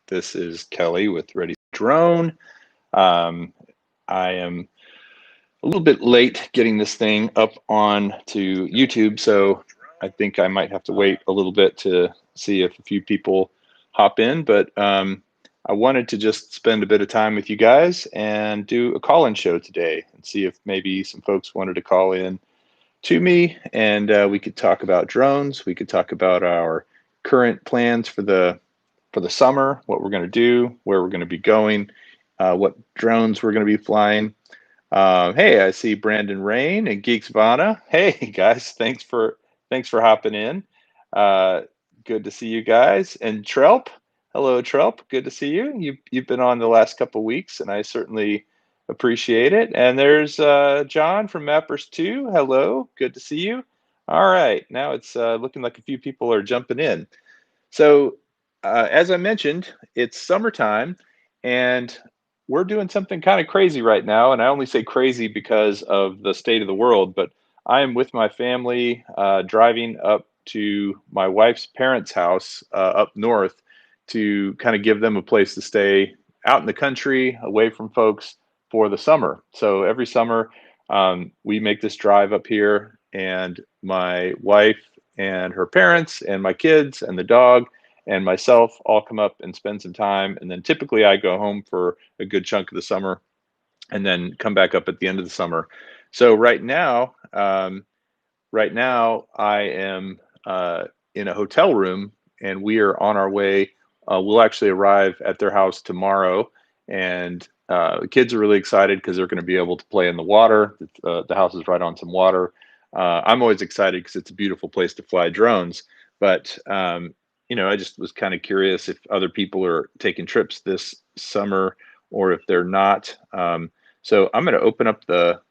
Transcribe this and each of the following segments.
This is Kelly with Ready Drone. Um, I am a little bit late getting this thing up on to YouTube, so I think I might have to wait a little bit to see if a few people hop in. But I wanted to just spend a bit of time with you guys and do a call-in show today and see if maybe some folks wanted to call in to me and we could talk about drones. We could talk about our current plans for the summer, what we're going to do, where we're going to be going, what drones we're going to be flying. Hey, I see Brandon Rain and Geeks Vana. Hey guys, thanks for hopping in. Uh, Good to see you guys. And Trelp, hello Trelp, good to see you. You've been on the last couple of weeks, and I certainly appreciate it. And there's John from Mappers 2. Hello, good to see you. All right, now it's looking like a few people are jumping in. So, as I mentioned, it's summertime, and we're doing something kind of crazy right now. And I only say crazy because of the state of the world, but I am with my family driving up to my wife's parents' house up north to kind of give them a place to stay out in the country, away from folks for the summer. So every summer, we make this drive up here, and my wife and her parents and my kids and the dog and myself all come up and spend some time. And then typically I go home for a good chunk of the summer and then come back up at the end of the summer. So right now I am in a hotel room, and we are on our way. We'll actually arrive at their house tomorrow, and the kids are really excited because they're going to be able to play in the water. The house is right on some water. I'm always excited because it's a beautiful place to fly drones. But I just was kind of curious if other people are taking trips this summer or if they're not. So I'm going to open up the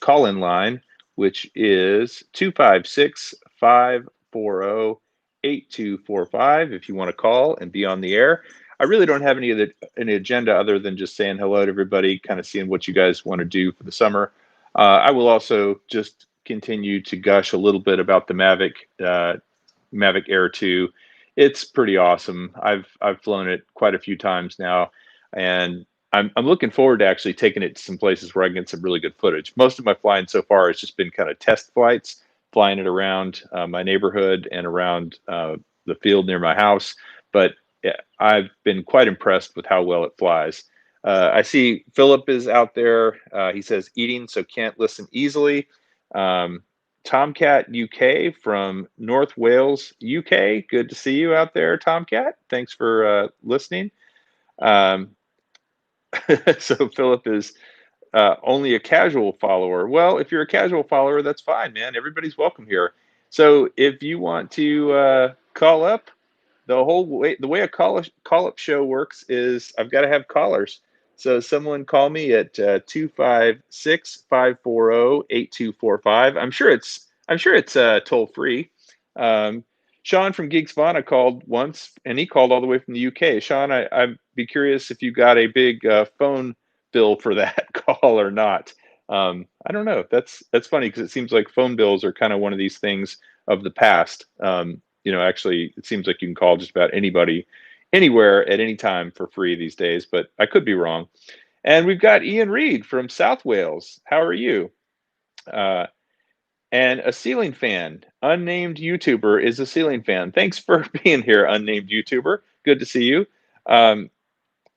call-in line, which is 256-540-8245 if you want to call and be on the air. I really don't have any agenda other than just saying hello to everybody, kind of seeing what you guys want to do for the summer. I will also just continue to gush a little bit about the Mavic Air 2. It's pretty awesome. I've flown it quite a few times now, and I'm looking forward to actually taking it to some places where I can get some really good footage. Most of my flying so far has just been kind of test flights, flying it around my neighborhood and around the field near my house. But yeah, I've been quite impressed with how well it flies. I see Philip is out there. He says eating, so can't listen easily. Um, Tomcat UK from North Wales, UK. Good to see you out there, Tomcat. Thanks for listening. Um, so Philip is only a casual follower. Well, if you're a casual follower, that's fine, man. Everybody's welcome here. So if you want to call up, the way a call up show works is I've got to have callers. So someone call me at 256-540-8245. I'm sure it's toll free. Um, Sean from Geeks Vana called once, and he called all the way from the UK. Sean, I'd be curious if you got a big phone bill for that call or not. I don't know. That's funny because it seems like phone bills are kind of one of these things of the past. Actually, it seems like you can call just about anybody, anywhere, at any time for free these days, but I could be wrong. And we've got Ian Reed from South Wales. How are you? Uh, and a ceiling fan, unnamed YouTuber, is a ceiling fan. Thanks for being here, unnamed YouTuber. Good to see you. Um,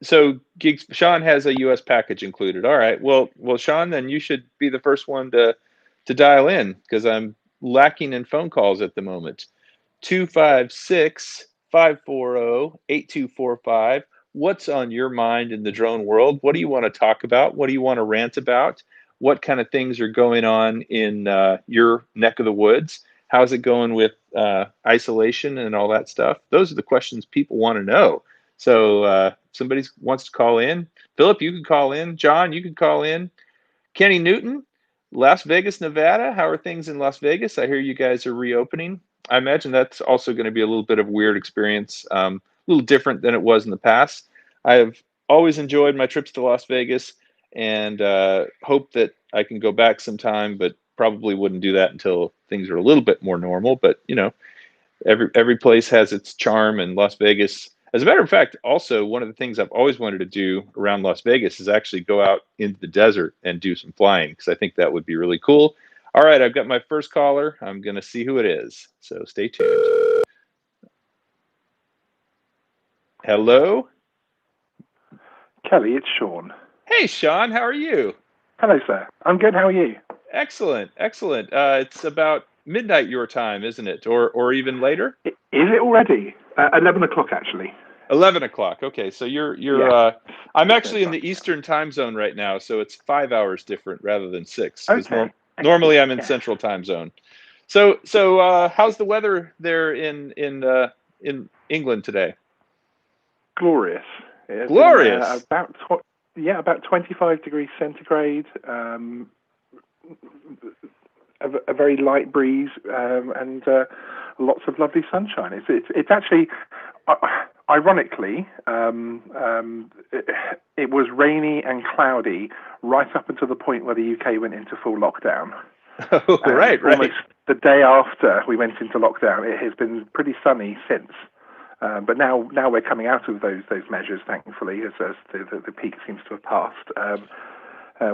so Gigs, Sean has a US package included. All right. Well, Sean, then you should be the first one to dial in because I'm lacking in phone calls at the moment. 256-540-8245. What's on your mind in the drone world? What do you want to talk about? What do you want to rant about? What kind of things are going on in your neck of the woods? How's it going with isolation and all that stuff? Those are the questions people want to know. So somebody wants to call in. Philip, you can call in. John, you can call in. Kenny Newton, Las Vegas, Nevada. How are things in Las Vegas? I hear you guys are reopening. I imagine that's also going to be a little bit of a weird experience, a little different than it was in the past. I have always enjoyed my trips to Las Vegas and hope that I can go back sometime, but probably wouldn't do that until things are a little bit more normal. But every place has its charm, and Las Vegas As a matter of fact, also one of the things I've always wanted to do around Las Vegas is actually go out into the desert and do some flying because I think that would be really cool. All right, I've got my first caller. I'm going to see who it is. So stay tuned. Hello? Kelly, it's Sean. Hey, Sean, how are you? Hello, sir. I'm good. How are you? Excellent, excellent. It's about midnight your time, isn't it? Or even later? Is it already? 11 o'clock, actually. 11 o'clock. Okay, so you're Yeah. I'm actually in the Eastern time zone right now, so it's 5 hours different rather than 6. Because Okay. normally I'm in Yeah. Central time zone. So how's the weather there in England today? Glorious. It's Glorious. been about 25 degrees centigrade. A very light breeze and lots of lovely sunshine. It's actually, ironically, it was rainy and cloudy right up until the point where the UK went into full lockdown. Oh, right. Almost the day after we went into lockdown, it has been pretty sunny since. But now we're coming out of those measures, thankfully, as the peak seems to have passed.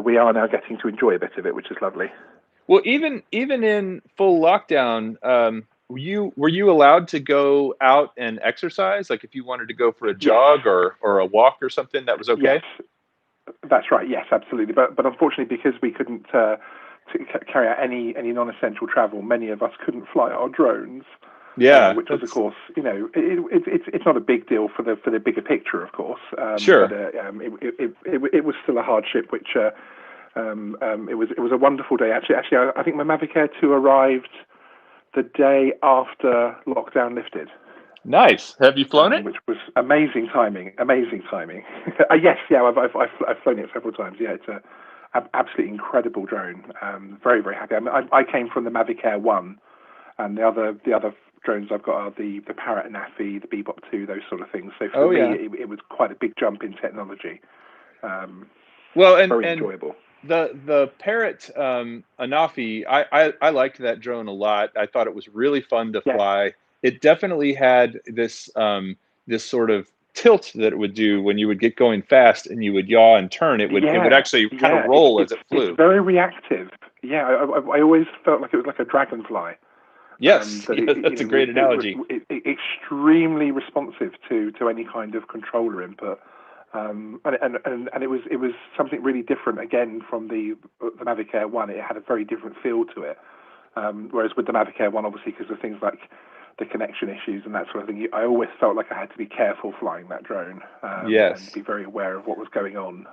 We are now getting to enjoy a bit of it, which is lovely. Well, even in full lockdown, were you allowed to go out and exercise? Like if you wanted to go for a jog or a walk or something, that was okay? Yes, that's right. Yes, absolutely. But unfortunately, because we couldn't carry out any non-essential travel, many of us couldn't fly our drones. Yeah, which was, of course, it's not a big deal for the bigger picture, of course. Sure. But it was still a hardship, which it was a wonderful day. Actually, I think my Mavic Air 2 arrived the day after lockdown lifted. Nice. Have you flown it? Which was amazing timing. Yes, yeah, I've flown it several times. Yeah, it's an absolutely incredible drone. Very, very happy. I came from the Mavic Air 1, and the other drones I've got are the Parrot Anafi, the Bebop 2, those sort of things. So for me, it was quite a big jump in technology. Very enjoyable. The Parrot Anafi, I liked that drone a lot. I thought it was really fun to fly. It definitely had this sort of tilt that it would do when you would get going fast and you would yaw and turn. It would actually kind of roll as it flew. It's very reactive. Yeah, I always felt like it was like a dragonfly. Yes, that's a great analogy. Extremely responsive to any kind of controller input, and it was something really different again from the Mavic Air 1. It had a very different feel to it. Whereas with the Mavic Air 1, obviously, because of things like the connection issues and that sort of thing, I always felt like I had to be careful flying that drone. And be very aware of what was going on.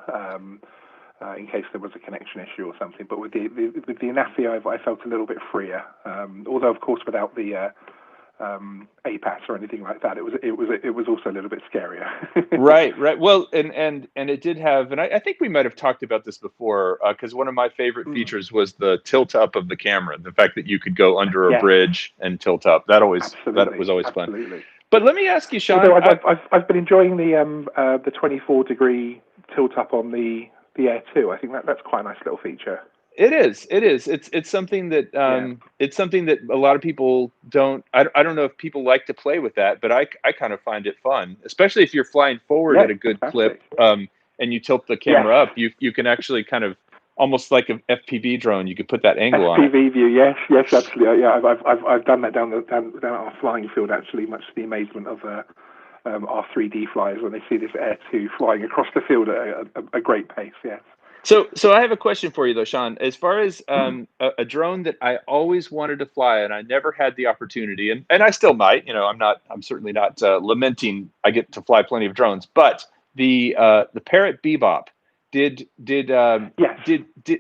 In case there was a connection issue or something. But with the Anafi, I felt a little bit freer. Although, of course, without the APAS or anything like that, it was also a little bit scarier. Right. Well, and it did have, and I think we might have talked about this before, because one of my favorite features was the tilt up of the camera. The fact that you could go under a bridge and tilt up. That was always fun. But let me ask you, Sean. Although I've been enjoying the 24-degree tilt up on the Air 2. I think that's quite a nice little feature. It is. It's something that it's something that a lot of people don't. I don't know if people like to play with that, but I kind of find it fun, especially if you're flying forward at a good clip, and you tilt the camera up. You can actually kind of almost like an FPV drone. You could put that angle on it. FPV view, yes, absolutely. Yeah, I've done that down our flying field, actually, much to the amazement of our 3D flyers when they see this Air 2 flying across the field at a great pace. Yes. So I have a question for you though, Sean. As far as a drone that I always wanted to fly and I never had the opportunity, and I still might. I'm certainly not lamenting. I get to fly plenty of drones, but the Parrot Bebop did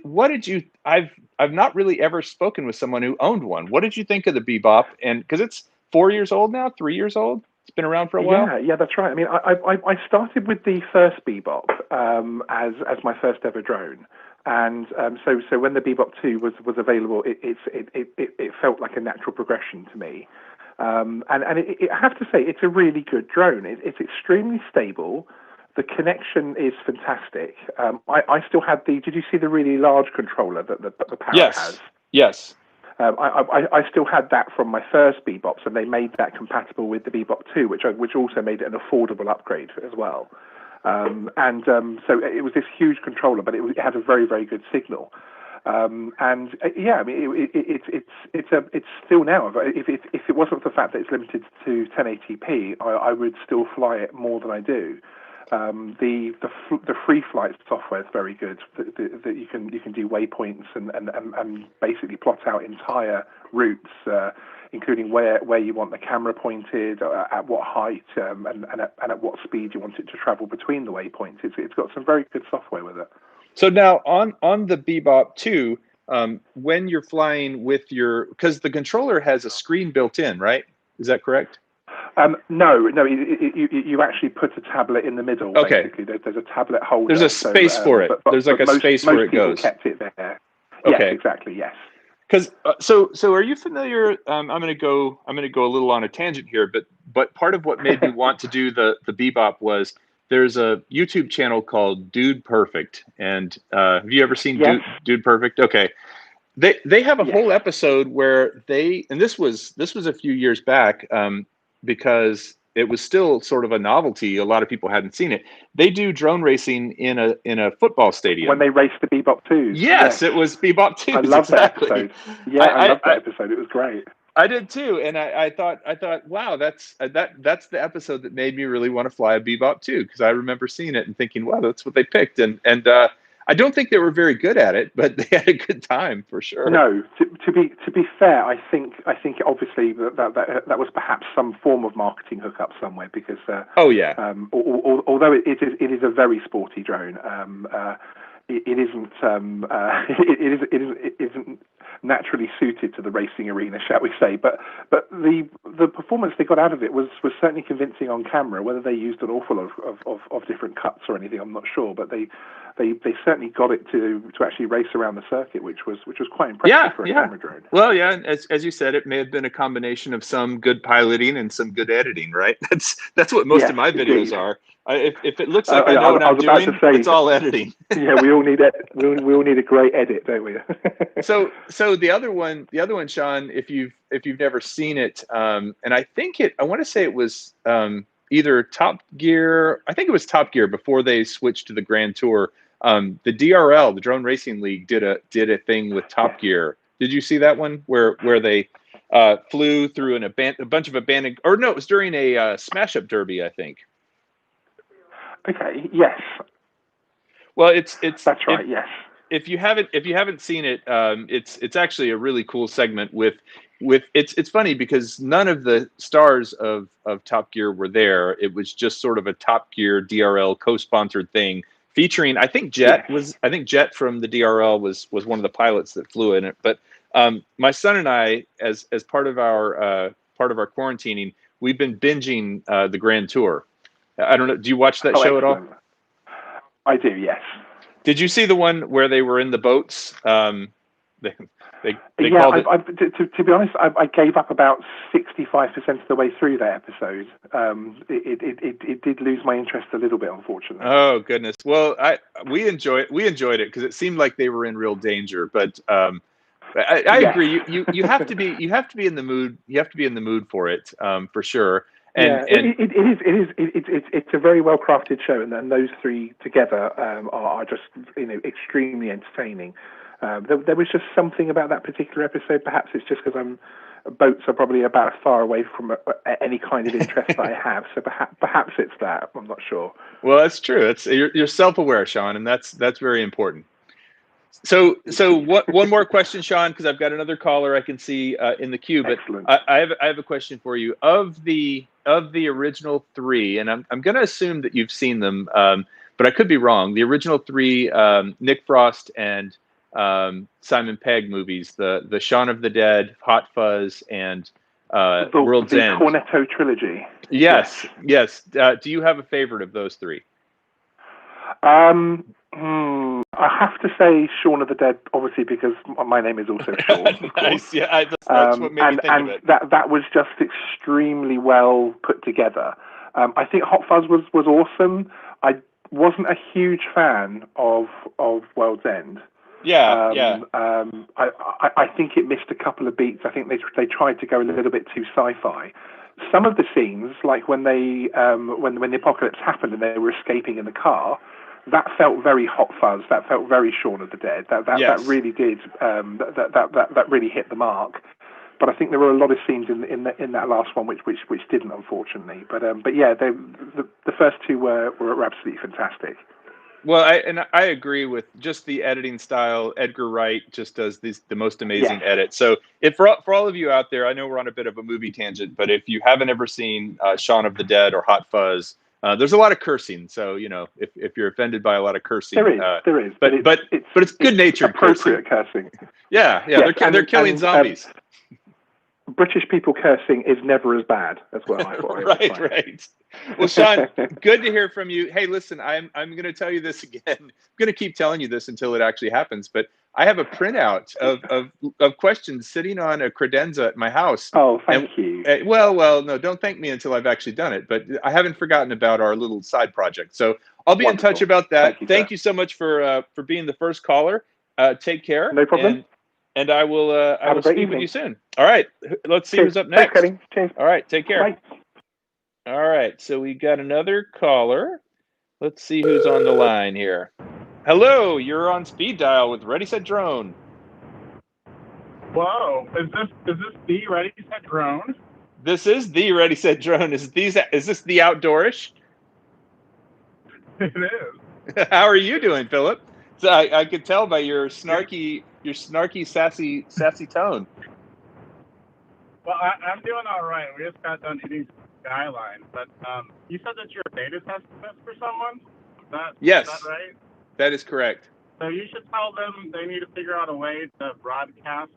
what did you? I've not really ever spoken with someone who owned one. What did you think of the Bebop? And because it's 4 years old now, 3 years old. It's been around for a while. Yeah, that's right. I mean, I started with the first Bebop as my first ever drone, and so when the Bebop 2 was available, it felt like a natural progression to me. And I have to say, it's a really good drone. It's extremely stable. The connection is fantastic. I still had Did you see the really large controller that the Parrot has? Yes. I still had that from my first Bebops, and they made that compatible with the Bebop 2, which also made it an affordable upgrade as well. So it was this huge controller, but it had a very, very good signal. Yeah, I mean, it's still now. If it wasn't for the fact that it's limited to 1080p, I would still fly it more than I do. The free flight software is very good. That you can do waypoints and basically plot out entire routes, including where you want the camera pointed, at what height, and at what speed you want it to travel between the waypoints. It's got some very good software with it. So now on the Bebop 2, when you're flying with because the controller has a screen built in, right? Is that correct? No. You actually put a tablet in the middle. Okay. Basically, there's a tablet holder. There's a space for it. There's like a space where it goes. Most people kept it there. Okay. Yes, exactly. Yes. Because so are you familiar? I'm gonna go a little on a tangent here, but part of what made me want to do the Bebop was there's a YouTube channel called Dude Perfect, and have you ever seen Dude Perfect? Okay. They have a whole episode where and this was a few years back, because it was still sort of a novelty. A lot of people hadn't seen it. They do drone racing in a football stadium. When they raced the Bebop 2s. Yes, it was Bebop 2s. I love that episode. Yeah, I love that episode. It was great. I did too, and I thought, wow, that's the episode that made me really want to fly a Bebop 2, because I remember seeing it and thinking, wow, that's what they picked, and I don't think they were very good at it, but they had a good time for sure. No, to be fair, I think obviously that was perhaps some form of marketing hookup somewhere, because although it is a very sporty drone, it isn't naturally suited to the racing arena, shall we say? But the performance they got out of it was certainly convincing on camera. Whether they used an awful lot of different cuts or anything, I'm not sure. But they certainly got it to actually race around the circuit, which was quite impressive for a camera drone. Well, yeah, as you said, it may have been a combination of some good piloting and some good editing, right? That's what most of my videos are. If it looks like I know what I'm doing, it's all editing. Yeah, we all need we all need a great edit, don't we? So the other one, Sean, if you've never seen it, and I want to say it was either Top Gear. I think it was Top Gear before they switched to the Grand Tour. The DRL, the Drone Racing League, did a thing with Top Gear. Did you see that one where they flew through a bunch of abandoned? Or no, it was during a Smash Up Derby, I think. Okay. Yes. Well, it's that's right. Yes. If you haven't seen it, it's actually a really cool segment with it's funny because none of the stars of Top Gear were there. It was just sort of a Top Gear DRL co-sponsored thing featuring, I think Jet from the DRL was one of the pilots that flew in it. But my son and I, as part of our quarantining, we've been binging the Grand Tour. I don't know. Do you watch that show at all? I do. Yes. Did you see the one where they were in the boats? They called it. To be honest, I gave up about 65% of the way through that episode. It did lose my interest a little bit, unfortunately. Oh goodness. Well, we enjoyed it because it seemed like they were in real danger. But I agree. You have to be in the mood. You have to be in the mood for it, for sure. And it's a very well crafted show, and those three together are just extremely entertaining. There was just something about that particular episode. Perhaps it's just because boats are probably about as far away from any kind of interest that I have. So perhaps it's that. I'm not sure. Well, that's true. You're self-aware, Sean, and that's very important. So one more question, Sean, because I've got another caller I can see in the queue. But excellent. I have a question for you. Of the original three, and I'm going to assume that you've seen them, but I could be wrong. The original three, Nick Frost and Simon Pegg movies, the Shaun of the Dead, Hot Fuzz, and World's End. The Cornetto trilogy. Yes. Do you have a favorite of those three? I have to say Shaun of the Dead, obviously, because my name is also Sean. Nice, yeah. That's what made me think of it. That was just extremely well put together. I think Hot Fuzz was awesome. I wasn't a huge fan of World's End. Yeah. I think it missed a couple of beats. I think they tried to go a little bit too sci-fi. Some of the scenes, like when when the apocalypse happened and they were escaping in the car, that felt very Hot Fuzz. That felt very Shaun of the Dead. That really did. That really hit the mark. But I think there were a lot of scenes in that last one which didn't, unfortunately. But yeah, the first two were absolutely fantastic. Well, I agree with just the editing style. Edgar Wright just does the most amazing edit. So if for all of you out there, I know we're on a bit of a movie tangent, but if you haven't ever seen Shaun of the Dead or Hot Fuzz, there's a lot of cursing. So if you're offended by a lot of cursing, there is, but it's good-natured appropriate cursing. Yeah, yes, they're killing zombies. British people cursing is never as bad as well. Right. Well, Sean, good to hear from you. Hey, listen, I'm going to tell you this again. I'm going to keep telling you this until it actually happens. But I have a printout of questions sitting on a credenza at my house. Oh, thank you. Well, no, don't thank me until I've actually done it. But I haven't forgotten about our little side project. So I'll be in touch about that. Thank you so much for being the first caller. Take care. No problem. And I will speak with you soon. All right. Let's see who's up next. Thanks, Cheers. All right. Take care. Bye. All right. So we got another caller. Let's see who's on the line here. Hello. You're on speed dial with Ready Set Drone. Whoa. Is this the Ready Set Drone? This is the Ready Set Drone. Is this the Outdoorish? It is. How are you doing, Philip? So I could tell by your snarky, sassy tone. Well, I'm doing all right. We just got done eating Skyline, but you said that you're a beta testing this for someone? Yes. Is that right? That is correct. So you should tell them they need to figure out a way to broadcast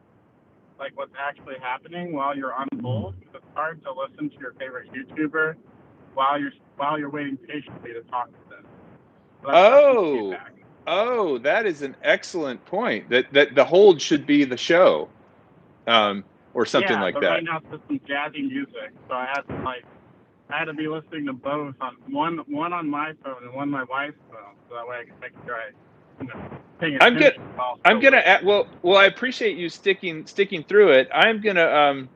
like what's actually happening while you're on hold. It's hard to listen to your favorite YouTuber while you're waiting patiently to talk to them. So Oh, that is an excellent point. That the hold should be the show, or something like that. Right now it's some jazzy music, so I had to be listening to both on one on my phone and one on my wife's phone, so that way I can make sure paying attention. I'm gonna well, I appreciate you sticking through it. I'm gonna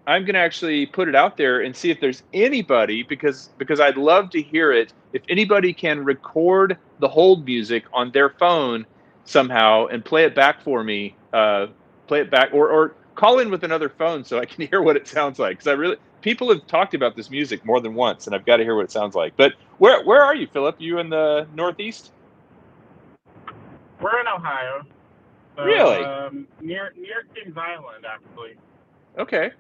actually put it out there and see if there's anybody, because I'd love to hear it. If anybody can record the hold music on their phone somehow and play it back for me, or call in with another phone so I can hear what it sounds like. Because people have talked about this music more than once, and I've got to hear what it sounds like. But where are you, Philip? You in the Northeast? We're in Ohio. So, really? Near Kings Island, actually. Okay.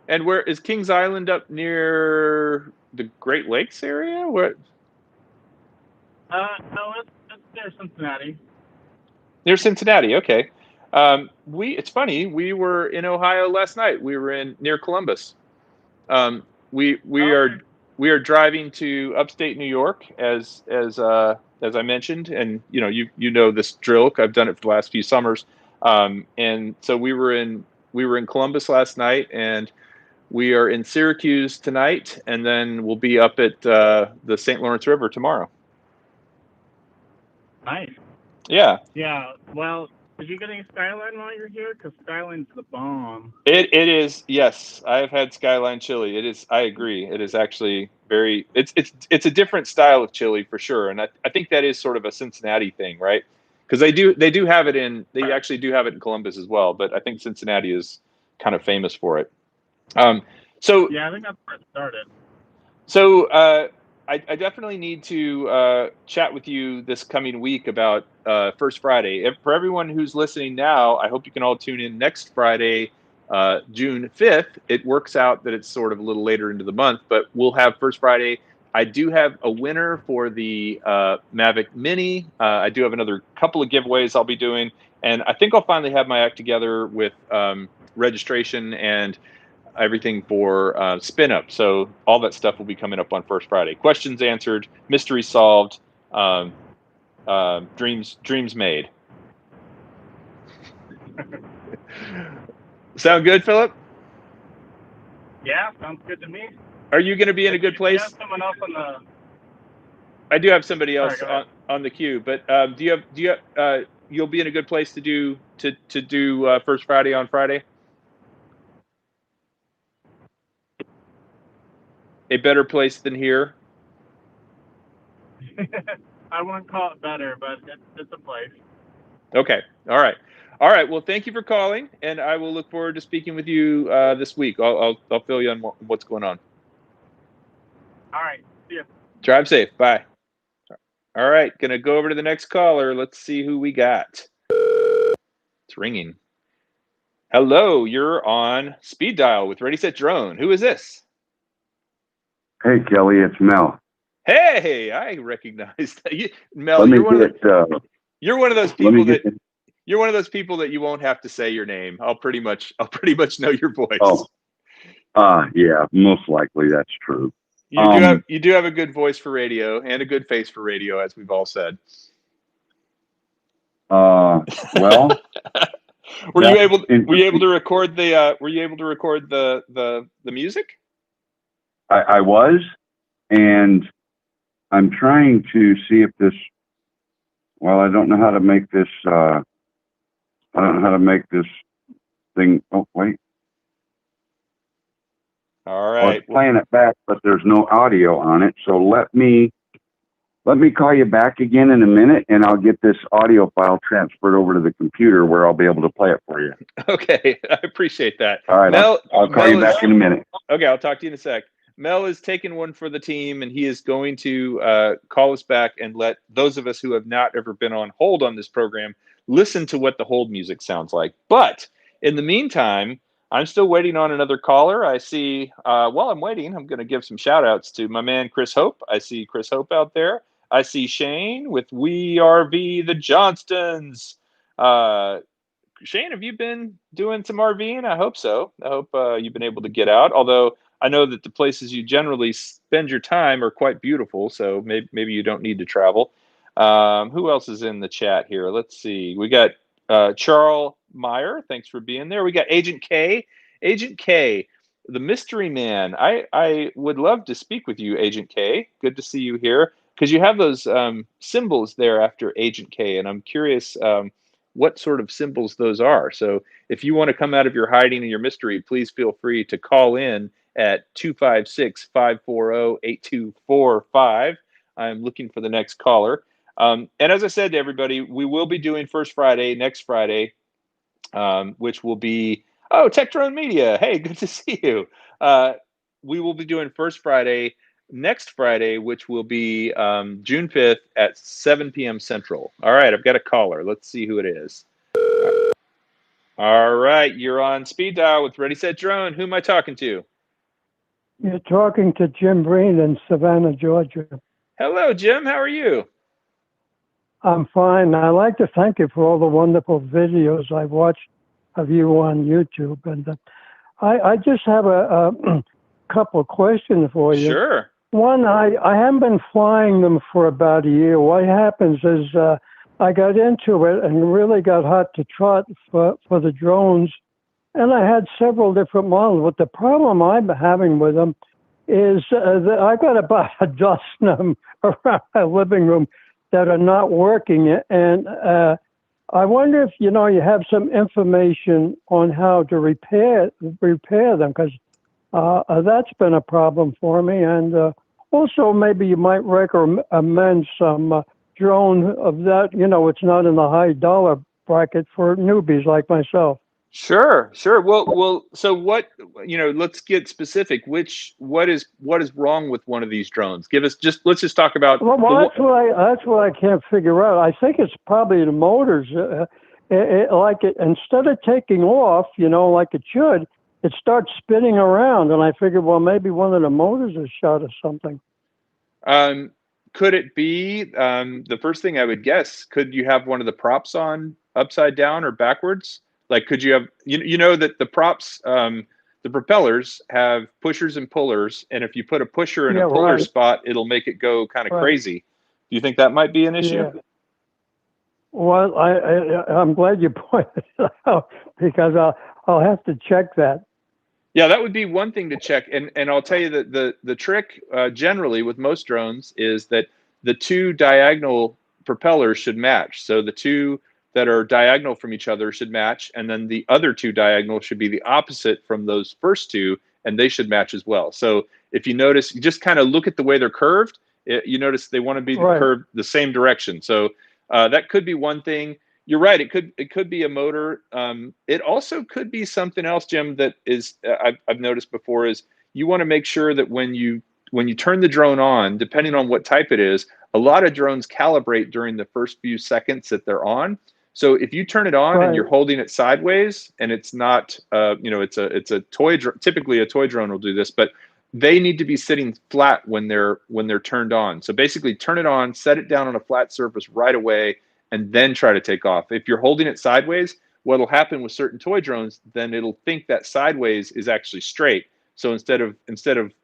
And where is Kings Island? Up near the Great Lakes area? Where? No, it's near Cincinnati. Near Cincinnati, okay. It's funny. We were in Ohio last night. We were near Columbus. We are driving to upstate New York as I mentioned, and you know this drill. I've done it for the last few summers, and so we were in Columbus last night, and we are in Syracuse tonight, and then we'll be up at the St. Lawrence River tomorrow. Nice. Yeah. Yeah. Well, did you get any Skyline while you're here? Because Skyline's the bomb. It is. Yes, I have had Skyline chili. It is. I agree. It is actually very. It's a different style of chili for sure, and I think that is sort of a Cincinnati thing, right? Because they do have it in. They actually do have it in Columbus as well, but I think Cincinnati is kind of famous for it. So yeah, I think that's where it started. So I definitely need to chat with you this coming week about First Friday. For everyone who's listening now, I hope you can all tune in next Friday, June 5th. It works out that it's sort of a little later into the month, but we'll have First Friday. I do have a winner for the Mavic Mini. I do have another couple of giveaways I'll be doing, and I think I'll finally have my act together with registration and everything for spin up. So all that stuff will be coming up on First Friday. Questions answered, mysteries solved, dreams made. Sound good, Philip? Yeah, sounds good to me. Are you going to be in a good place? You have someone else on the... I do have somebody else on the queue, but do you have you'll be in a good place to do First Friday on Friday? A better place than here? I wouldn't call it better, but it's a place. Okay. All right. Well, thank you for calling, and I will look forward to speaking with you this week. I'll fill you on what's going on. All right. See ya. Drive safe. Bye. All right. Gonna go over to the next caller. Let's see who we got. It's ringing. Hello, you're on speed dial with Ready Set Drone. Who is this? Hey, Kelly, it's Mel. Hey, I recognize that. Mel, Let me you're one of those people you're one of those people that you won't have to say your name. I'll pretty much know your voice. Oh, yeah, most likely that's true. You do have a good voice for radio and a good face for radio, as we've all said. Well, were you able to record the music? I was, and I'm trying to see if this. Well, I don't know how to make this. I don't know how to make this thing. Oh, wait. All right. Well, it's playing it back, but there's no audio on it. So let me call you back again in a minute, and I'll get this audio file transferred over to the computer where I'll be able to play it for you. Okay, I appreciate that. All right, Mel, I'll call you back in a minute. Okay, I'll talk to you in a sec. Mel is taking one for the team, and he is going to call us back and let those of us who have not ever been on hold on this program listen to what the hold music sounds like. But in the meantime, I'm still waiting on another caller. I see, while I'm waiting, I'm going to give some shout outs to my man, Chris Hope. I see Chris Hope out there. I see Shane with We RV the Johnstons. Shane, have you been doing some RVing? I hope so. I hope you've been able to get out. Although I know that the places you generally spend your time are quite beautiful, so maybe you don't need to travel. Who else is in the chat here? Let's see. We got Charles Meyer. Thanks for being there. We got Agent K. Agent K, the mystery man. I would love to speak with you, Agent K. Good to see you here, because you have those symbols there after Agent K, and I'm curious what sort of symbols those are. So if you want to come out of your hiding and your mystery, please feel free to call in at 256-540-8245. I'm looking for the next caller. And as I said to everybody, we will be doing First Friday next Friday, which will be, Tech Drone Media. Hey, good to see you. We will be doing First Friday next Friday, which will be June 5th at 7 p.m. Central. All right, I've got a caller. Let's see who it is. All right, you're on speed dial with Ready Set Drone. Who am I talking to? You're talking to Jim Breen in Savannah, Georgia. Hello, Jim. How are you? I'm fine. I'd like to thank you for all the wonderful videos I've watched of you on YouTube. And I just have a couple of questions for you. Sure. One, I haven't been flying them for about a year. What happens is I got into it and really got hot to trot for the drones. And I had several different models. But the problem I'm having with them is that I've got about a dozen of them around my living room that are not working. And I wonder if, you have some information on how to repair them, because that's been a problem for me. And also maybe you might recommend some drone of that, it's not in the high dollar bracket for newbies like myself. Sure. Well, so what, let's get specific. What is wrong with one of these drones? Let's just talk about. Well, that's what I can't figure out. I think it's probably the motors. Instead of taking off, like it should, it starts spinning around. And I figured, well, maybe one of the motors is shot or something. Could it be, the first thing I would guess, could you have one of the props on upside down or backwards? Like, could you have, that the props, the propellers have pushers and pullers, and if you put a pusher in a puller spot, it'll make it go kind of crazy. Do you think that might be an issue? Yeah. Well, I'm glad you pointed it out, because I'll have to check that. Yeah, that would be one thing to check. And I'll tell you that the trick generally with most drones is that the two diagonal propellers should match. So the two that are diagonal from each other should match, and then the other two diagonal should be the opposite from those first two, and they should match as well. So if you notice, you just kind of look at the way they're curved. You notice they want to be curved the same direction. So that could be one thing. You're right. It could be a motor. It also could be something else, Jim, that is I've noticed before is you want to make sure that when you turn the drone on, depending on what type it is, a lot of drones calibrate during the first few seconds that they're on. So if you turn it on and you're holding it sideways, and it's not, it's a toy. Typically, a toy drone will do this, but they need to be sitting flat when they're turned on. So basically, turn it on, set it down on a flat surface right away, and then try to take off. If you're holding it sideways, what'll happen with certain toy drones, then it'll think that sideways is actually straight. So instead of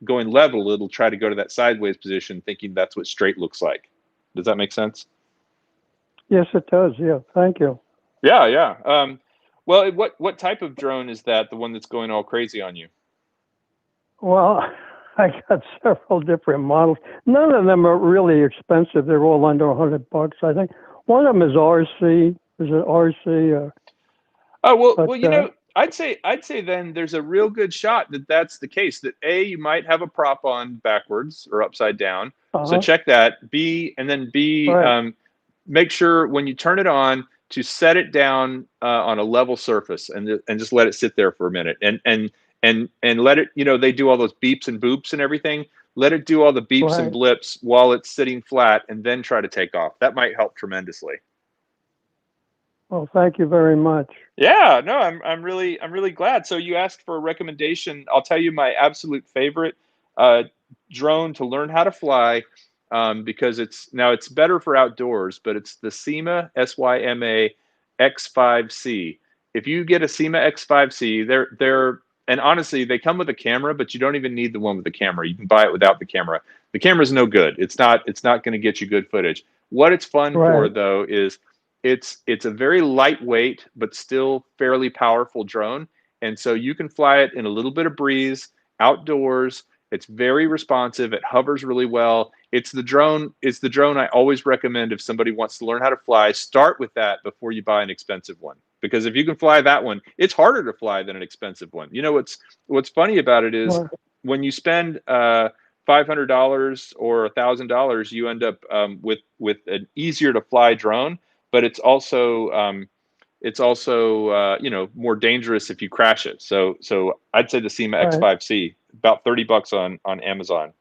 going level, it'll try to go to that sideways position, thinking that's what straight looks like. Does that make sense? Yes, it does. Yeah, thank you. Yeah. Well, what type of drone is that? The one that's going all crazy on you? Well, I got several different models. None of them are really expensive. They're all under $100, I think. One of them is RC. Is it RC? I'd say then there's a real good shot that that's the case. That A, you might have a prop on backwards or upside down. So check that. B, make sure when you turn it on to set it down on a level surface and just let it sit there for a minute and let it. They do all those beeps and boops and everything. Let it do all the beeps and blips while it's sitting flat, and then try to take off. That might help tremendously. Well, thank you very much. Yeah, no, I'm really glad. So you asked for a recommendation. I'll tell you my absolute favorite drone to learn how to fly, because it's better for outdoors, but it's the Syma SYMA X5C. If you get a Syma X5C, and honestly, they come with a camera, but you don't even need the one with the camera. You can buy it without the camera. The camera's no good. It's not going to get you good footage. What it's fun for though is it's a very lightweight but still fairly powerful drone, and so you can fly it in a little bit of breeze outdoors. It's very responsive. It hovers really well. It's the drone I always recommend if somebody wants to learn how to fly. Start with that before you buy an expensive one, because if you can fly that one, it's harder to fly than an expensive one. What's funny about it is when you spend $500 or $1,000, you end up with an easier to fly drone, but it's also more dangerous if you crash it. So I'd say the Syma X5C, about $30 on Amazon.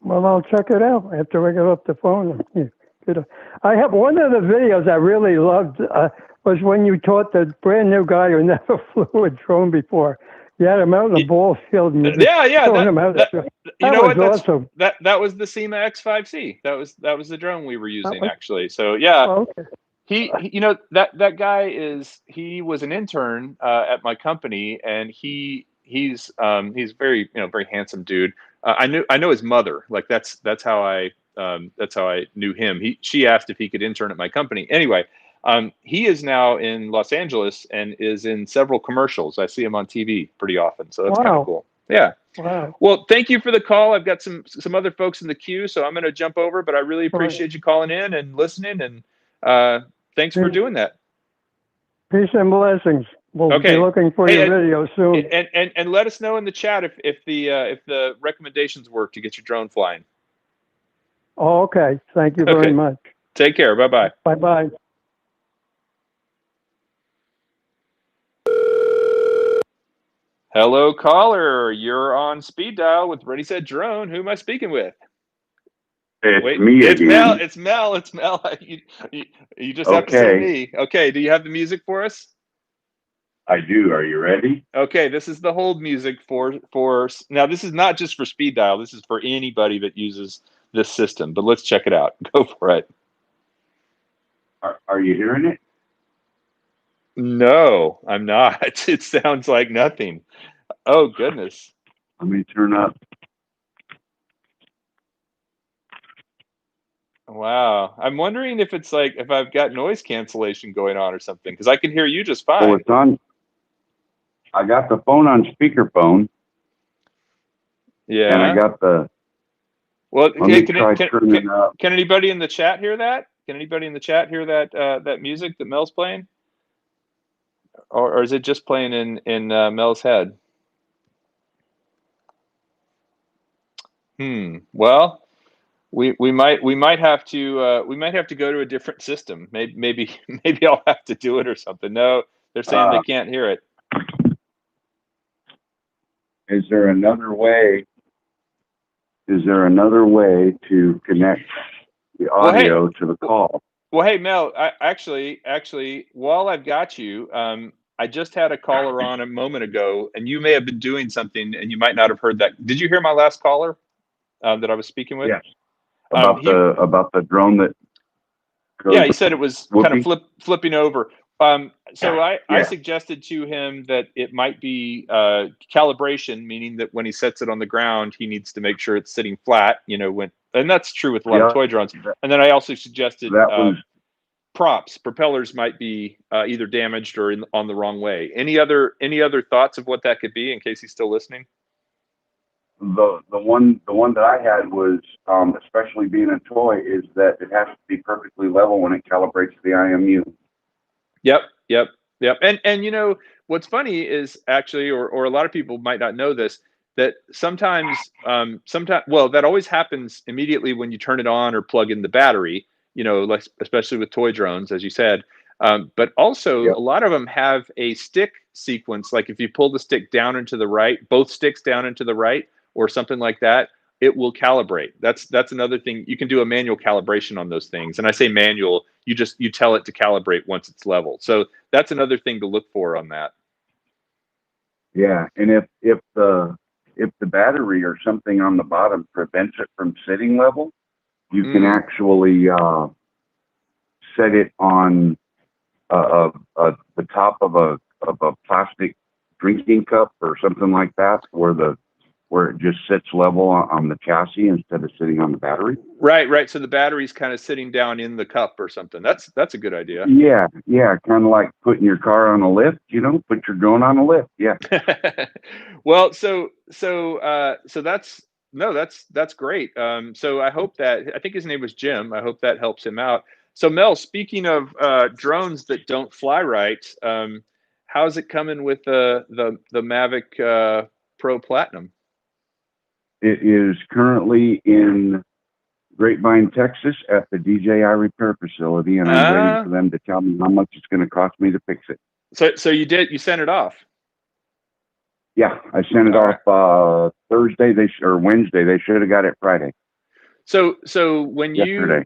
Well, I'll check it out after I get off the phone. I have one of the videos I really loved was when you taught the brand new guy who never flew a drone before. You had him out in the ball field. And awesome. That was the Syma X5C. That was the drone we were using actually. So yeah. Oh, okay. That guy he was an intern at my company, and he's very very handsome dude. I know his mother. Like that's how I knew him. She asked if he could intern at my company. Anyway, he is now in Los Angeles and is in several commercials. I see him on TV pretty often, so that's kind of cool. Yeah. Wow. Well, thank you for the call. I've got some other folks in the queue, so I'm going to jump over. But I really appreciate you calling in and listening, and thanks for doing that. Peace and blessings. We'll be looking for your video soon. And let us know in the chat if the recommendations work to get your drone flying. Oh, okay. Thank you very much. Take care. Bye-bye. Bye-bye. Hello, caller. You're on speed dial with Ready Set Drone. Who am I speaking with? It's me again. It's Mel. You just have to say me. Okay. Do you have the music for us? I do. Are you ready? Okay. This is the hold music for now. This is not just for speed dial. This is for anybody that uses this system. But let's check it out. Go for it. Are you hearing it? No, I'm not. It sounds like nothing. Oh goodness. Let me turn up. Wow. I'm wondering if it's like if I've got noise cancellation going on or something, because I can hear you just fine. Oh, it's on. I got the phone on speakerphone. Yeah. And I got the. Well, can anybody in the chat hear that? Can anybody in the chat hear that music that Mel's playing? Or is it just playing in Mel's head? Well, we might have to go to a different system. Maybe I'll have to do it or something. No, they're saying they can't hear it. Is there another way? Is there another way to connect the audio to the call? Well, hey, Mel, actually, while I've got you, I just had a caller on a moment ago, and you may have been doing something, and you might not have heard that. Did you hear my last caller that I was speaking with? Yes. About the drone that goes. Yeah, he said it was kind of flipping over. So I suggested to him that it might be calibration, meaning that when he sets it on the ground, he needs to make sure it's sitting flat. And that's true with a lot of toy drones. And then I also suggested propellers might be either damaged or on the wrong way. Any other thoughts of what that could be, in case he's still listening? The one that I had was, especially being a toy, is that it has to be perfectly level when it calibrates the IMU. Yep. And what's funny is actually, or a lot of people might not know this, that sometimes, that always happens immediately when you turn it on or plug in the battery, like especially with toy drones, as you said. But also a lot of them have a stick sequence. Like if you pull the stick down and to the right, both sticks down and to the right, or something like that, it will calibrate. That's another thing. You can do a manual calibration on those things. And I say manual, you tell it to calibrate once it's level. So that's another thing to look for on that. Yeah. And if the battery or something on the bottom prevents it from sitting level, you can actually set it on the top of a plastic drinking cup or something like that, where it just sits level on the chassis instead of sitting on the battery. Right. So the battery's kind of sitting down in the cup or something. That's a good idea. Yeah. Kind of like putting your car on a lift, put your drone on a lift. Yeah. Well, so that's great. So I hope I think his name was Jim. I hope that helps him out. So Mel, speaking of drones that don't fly right, how's it coming with the Mavic Pro Platinum? It is currently in Grapevine, Texas, at the DJI repair facility, and I'm waiting for them to tell me how much it's going to cost me to fix it. So you sent it off? Yeah, I sent it off Thursday. Or Wednesday. They should have got it Friday. So when you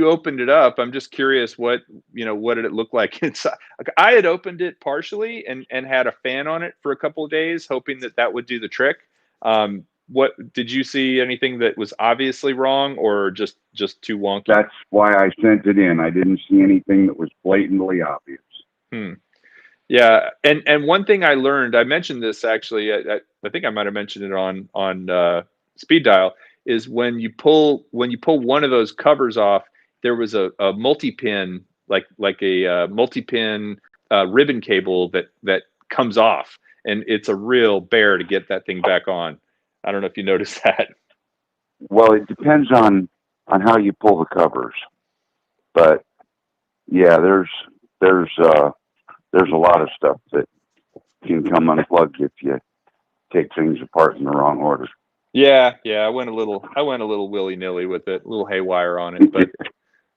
opened it up, I'm just curious what did it look like inside? I had opened it partially and had a fan on it for a couple of days, hoping that would do the trick. What did you see? Anything that was obviously wrong, or just too wonky? That's why I sent it in. I didn't see anything that was blatantly obvious. Yeah, and one thing I learned, I mentioned this actually. I think I might have mentioned it on Speed Dial. Is when you pull one of those covers off, there was a multi-pin, like a multi-pin ribbon cable that comes off, and it's a real bear to get that thing back on. I don't know if you noticed that. Well, it depends on how you pull the covers, but yeah, there's a lot of stuff that can come unplugged if you take things apart in the wrong order. Yeah, I went a little willy-nilly with it, a little haywire on it, but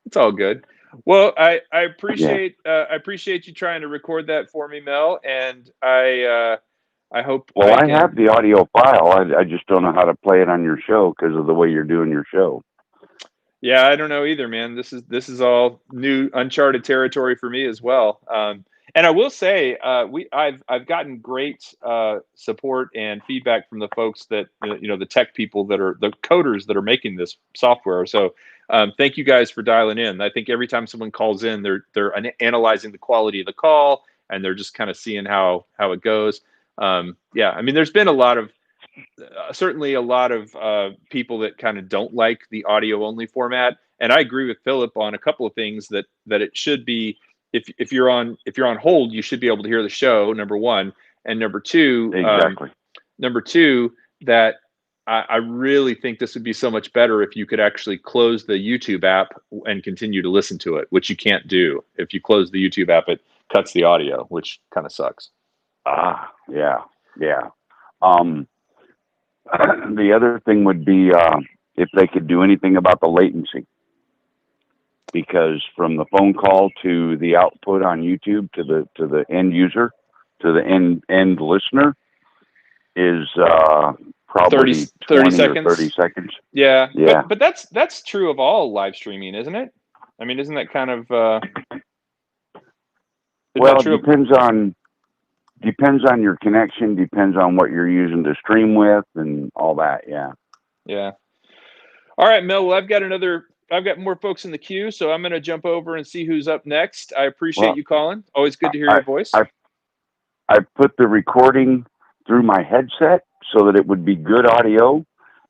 it's all good. Well, I appreciate you trying to record that for me, Mel, and I hope. Well, I have the audio file. I just don't know how to play it on your show because of the way you're doing your show. Yeah, I don't know either, man. This is all new, uncharted territory for me as well. And I will say, I've gotten great support and feedback from the folks that the tech people that are the coders that are making this software. So thank you guys for dialing in. I think every time someone calls in, they're analyzing the quality of the call, and they're just kind of seeing how it goes. Yeah, I mean, there's been certainly a lot of people that kind of don't like the audio only format, and I agree with Philip on a couple of things that it should be. If you're on hold, you should be able to hear the show. Number one, and number two, exactly. Number two, that I really think this would be so much better if you could actually close the YouTube app and continue to listen to it, which you can't do. If you close the YouTube app, it cuts the audio, which kind of sucks. Yeah. The other thing would be if they could do anything about the latency, because from the phone call to the output on YouTube to the end user to the end listener is probably 30 seconds. Or 30 seconds. Yeah. Yeah. But that's true of all live streaming, isn't it? I mean, isn't that kind of well, it depends on your connection, depends on what you're using to stream with and all that. Yeah. Yeah. All right, Mel. Well, I've got more folks in the queue, so I'm going to jump over and see who's up next. I appreciate you calling. Always good to hear your voice. I put the recording through my headset so that it would be good audio,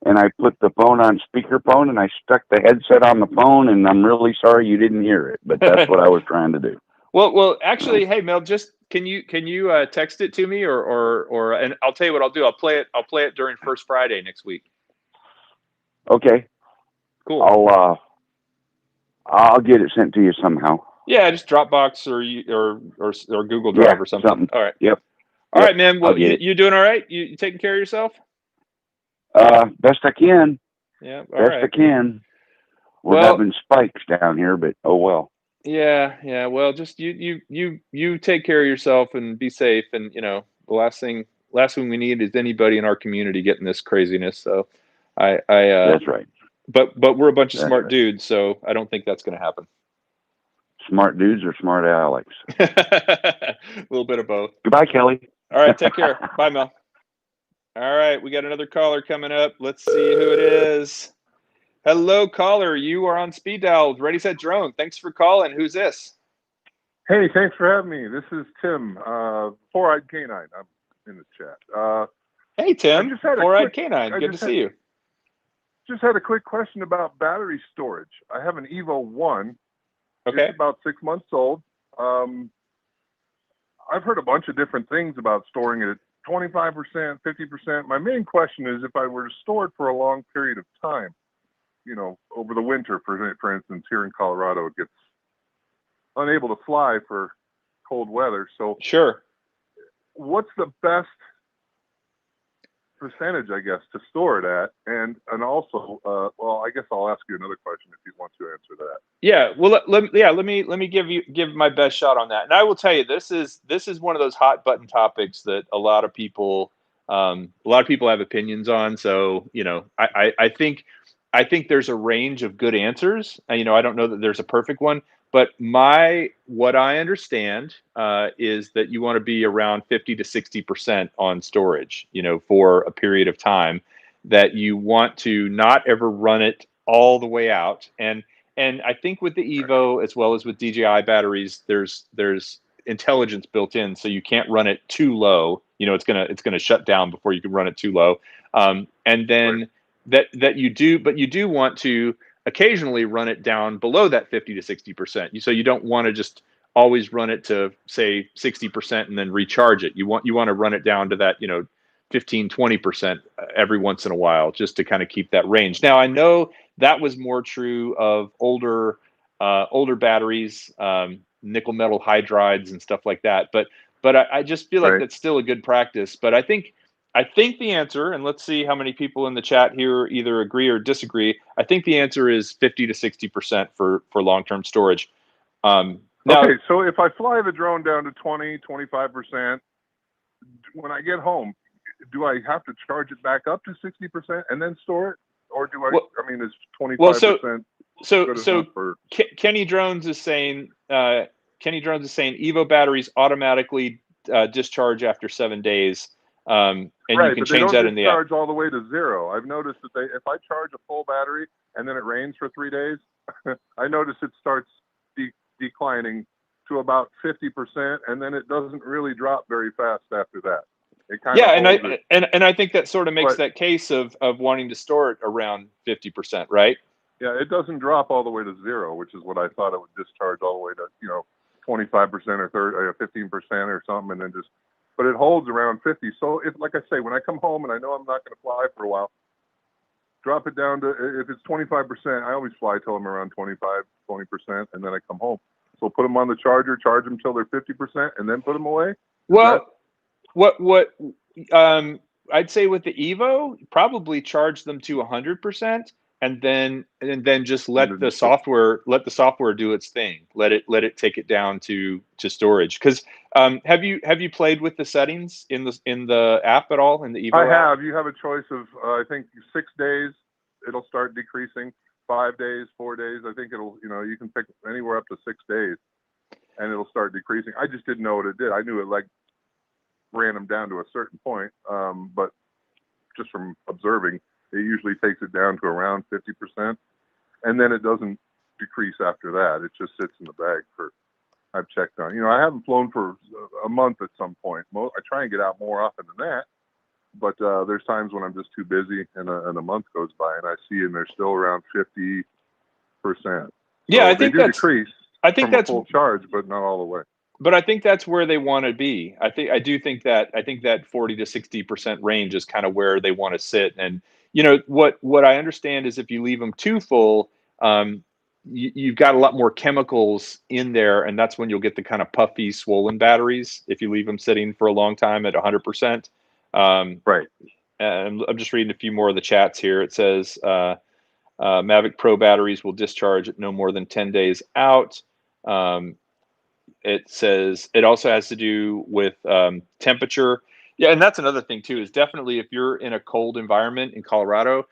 and I put the phone on speakerphone, and I stuck the headset on the phone, and I'm really sorry you didn't hear it, but that's what I was trying to do. Well, actually, hey, Mel, just can you text it to me or and I'll tell you what I'll do. I'll play it during First Friday next week. Okay. Cool. I'll get it sent to you somehow. Yeah, just Dropbox or Google Drive or something. All right. Yep. All right, man. Well, you doing all right? You taking care of yourself? Best I can. Yeah. Best I can. We're having spikes down here, but oh well. Yeah. Well, just you take care of yourself and be safe. And the last thing we need is anybody in our community getting this craziness. So that's right. But we're a bunch of smart dudes, so I don't think that's going to happen. Smart dudes or smart Alex? A little bit of both. Goodbye, Kelly. All right, take care. Bye, Mel. All right, we got another caller coming up. Let's see who it is. Hello, caller. You are on speed dial. Ready, set, drone. Thanks for calling. Who's this? Hey, thanks for having me. This is Tim, Four-Eyed Canine. I'm in the chat. Hey, Tim. Four-Eyed Canine. Good to see you. Just had a quick question about battery storage. I have an Evo 1. Okay. It's about 6 months old. I've heard a bunch of different things about storing it at 25%, 50%. My main question is if I were to store it for a long period of time, over the winter, for instance, here in Colorado, it gets unable to fly for cold weather. So sure. What's the best percentage, I guess, to store it at? And also, I guess I'll ask you another question if you want to answer that. Yeah, well, let me give my best shot on that. And I will tell you, this is one of those hot button topics that a lot of people have opinions on. So I think there's a range of good answers. I don't know that there's a perfect one, but what I understand is that you want to be around 50 to 60% on storage, for a period of time, that you want to not ever run it all the way out. And I think with the Evo, as well as with DJI batteries, there's intelligence built in, so you can't run it too low. It's gonna shut down before you can run it too low. And then that you do want to occasionally run it down below that 50 to 60%. So you don't want to just always run it to say 60% and then recharge it. You want to run it down to that 15, 20% every once in a while, just to kind of keep that range. Now I know that was more true of older batteries, nickel metal hydrides and stuff like that. But I just feel like that's still a good practice. But I think the answer, and let's see how many people in the chat here either agree or disagree. I think the answer is 50 to 60% for long-term storage. Now, okay, so if I fly the drone down to 20, 25%, when I get home, do I have to charge it back up to 60% and then store it? Or do is 25% so Kenny Drones is saying Evo batteries automatically discharge after 7 days. And you can change that in the app. Charge all the way to zero. I've noticed that if I charge a full battery and then it rains for 3 days, I notice it starts declining to about 50%, and then it doesn't really drop very fast after that. It kind of and I think that sort of makes that case of wanting to store it around 50%, right? Yeah, it doesn't drop all the way to zero, which is what I thought it would discharge all the way to 25% or 15% or something, and then just. But it holds around 50. So if, like I say, when I come home and I know I'm not going to fly for a while, drop it down to, if it's 25%, I always fly till I'm around 25, 20%, and then I come home. So put them on the charger, charge them till they're 50%, and then put them away. Well, I'd say with the Evo, probably charge them to 100%, and then just let the software do its thing. Let it take it down to storage. Because have you played with the settings in the app at all, in the Evo I app? have. You have a choice of I think 6 days it'll start decreasing. 5 days, 4 days. I think it'll, you can pick anywhere up to 6 days, and it'll start decreasing. I just didn't know what it did. I knew it like ran them down to a certain point, but just from observing, it usually takes it down to around 50%, and then it doesn't decrease after that. It just sits in the bag for. I've checked on. I haven't flown for a month at some point. I try and get out more often than that, but there's times when I'm just too busy, and a month goes by, and I see, and they're still around 50%. Yeah, I they think do that's decrease. I think from that's a full charge, but not all the way. But I think that's where they want to be. I think that 40 to 60% range is kind of where they want to sit. And what I understand is if you leave them too full, you've got a lot more chemicals in there, and that's when you'll get the kind of puffy, swollen batteries if you leave them sitting for a long time at 100%. Right. And I'm just reading a few more of the chats here. It says Mavic Pro batteries will discharge at no more than 10 days out. It says it also has to do with temperature. Yeah, and that's another thing too, is definitely if you're in a cold environment in Colorado,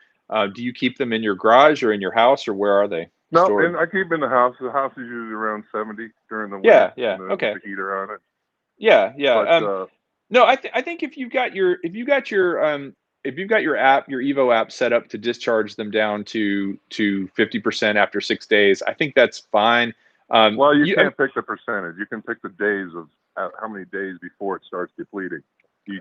do you keep them in your garage or in your house, or where are they stored? And I keep them in the house. The house is usually around 70 during the winter. Yeah, okay. The heater on it. Yeah. But, no, I think if you've got your app, your Evo app set up to discharge them down to 50% after 6 days, I think that's fine. Well, you can't pick the percentage. You can pick the days of how many days before it starts depleting.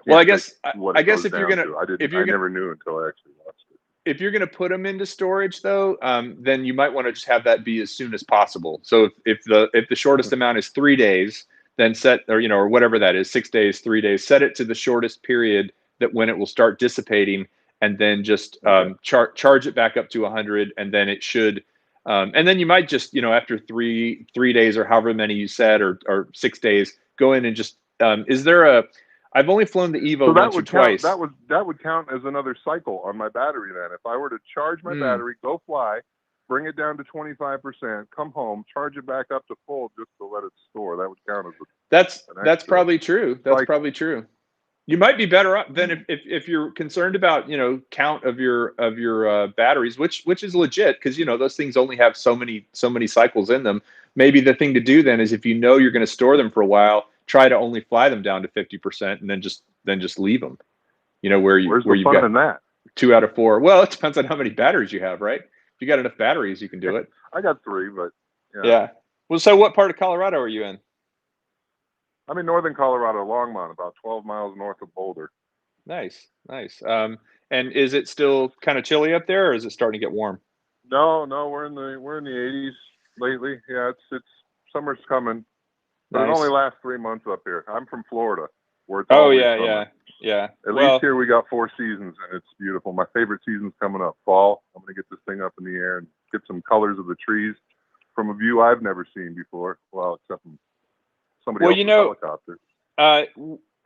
Well, I guess if you're gonna, I never knew until I actually watched it. If you're gonna put them into storage, though, then you might want to just have that be as soon as possible. So if the shortest amount is 3 days, then set, or whatever that is, 6 days, 3 days, set it to the shortest period that when it will start dissipating, and then just charge it back up to 100, and then it should. And then you might just, after three days or however many you said, or 6 days, go in and just, I've only flown the Evo once or twice. That would count as another cycle on my battery then. If I were to charge my battery, go fly, bring it down to 25%, come home, charge it back up to full just to let it store, that would count as that's probably true. That's probably true. You might be better off than if you're concerned about count of your batteries, which is legit, because those things only have so many cycles in them. Maybe the thing to do then is, if you're going to store them for a while, try to only fly them down to 50%, and then just leave them. Where you've got in that? 2 out of 4. Well, it depends on how many batteries you have, right? If you got enough batteries, you can do it. I got 3, but yeah. Well, so what part of Colorado are you in? I'm in northern Colorado, Longmont, about 12 miles north of Boulder. Nice. And is it still kind of chilly up there, or is it starting to get warm? No, we're in the 80s lately. Yeah, it's summer's coming, but it only lasts 3 months up here. I'm from Florida, where it's always summer. Yeah. At least here we got 4 seasons, and it's beautiful. My favorite season's coming up, fall. I'm going to get this thing up in the air and get some colors of the trees from a view I've never seen before. Well, except from somebody else's helicopter.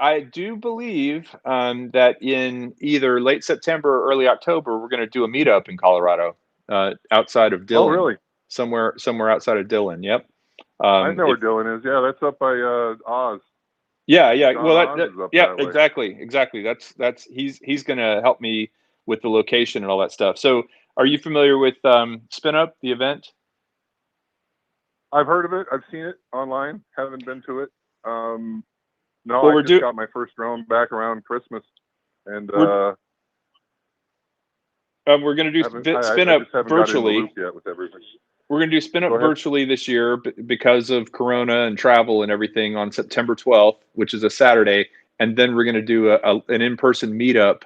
I do believe that in either late September or early October, we're going to do a meetup in Colorado, outside of Dillon. Oh, really? Somewhere outside of Dillon. Yep. I know where Dillon is. Yeah, that's up by Oz. Yeah. Well, exactly. That's he's going to help me with the location and all that stuff. So, are you familiar with Spin Up, the event? I've heard of it. I've seen it online. Haven't been to it. No, well, I just got my first drone back around Christmas, and we're going to do Spin Up virtually. We're going to do Spin Up virtually this year because of Corona and travel and everything on September 12th, which is a Saturday, and then we're going to do an in-person meetup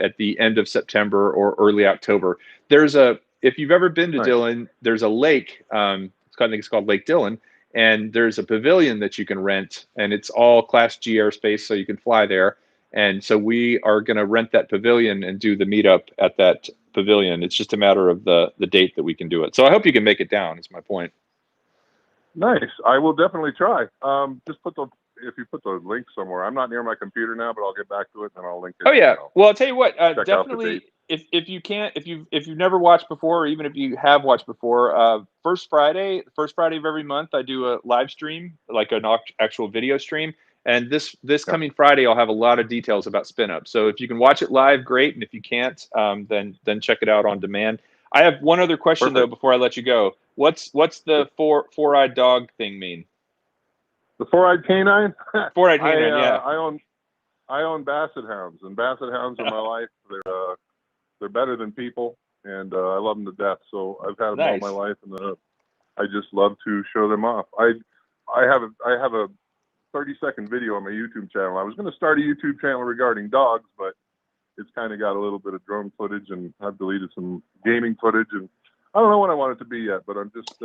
at the end of September or early October. If you've ever been to Dillon, there's a lake. I think it's called Lake Dillon, and there's a pavilion that you can rent, and it's all Class G airspace, so you can fly there. And so we are going to rent that pavilion and do the meetup at pavilion. It's just a matter of the date that we can do it. So I hope you can make it down. Is my point. Nice. I will definitely try. Just if you put the link somewhere. I'm not near my computer now, but I'll get back to it and I'll link it. Oh yeah. Well, I'll tell you what. Check out the Definitely, date. if you've never watched before, or even if you have watched before, first Friday of every month, I do a live stream, like an actual video stream. And this coming Friday, I'll have a lot of details about Spin Up. So if you can watch it live, great. And if you can't, then check it out on demand. I have one other question though before I let you go. What's the four-eyed dog thing mean? The four-eyed canine. Four-eyed canine. Yeah. I own Basset Hounds, and Basset Hounds are my life. They're better than people, and I love them to death. So I've had them all my life, and I just love to show them off. I have a 30-second video on my YouTube channel. I was going to start a YouTube channel regarding dogs, but it's kind of got a little bit of drone footage, and I've deleted some gaming footage, and I don't know what I want it to be yet. But I'm just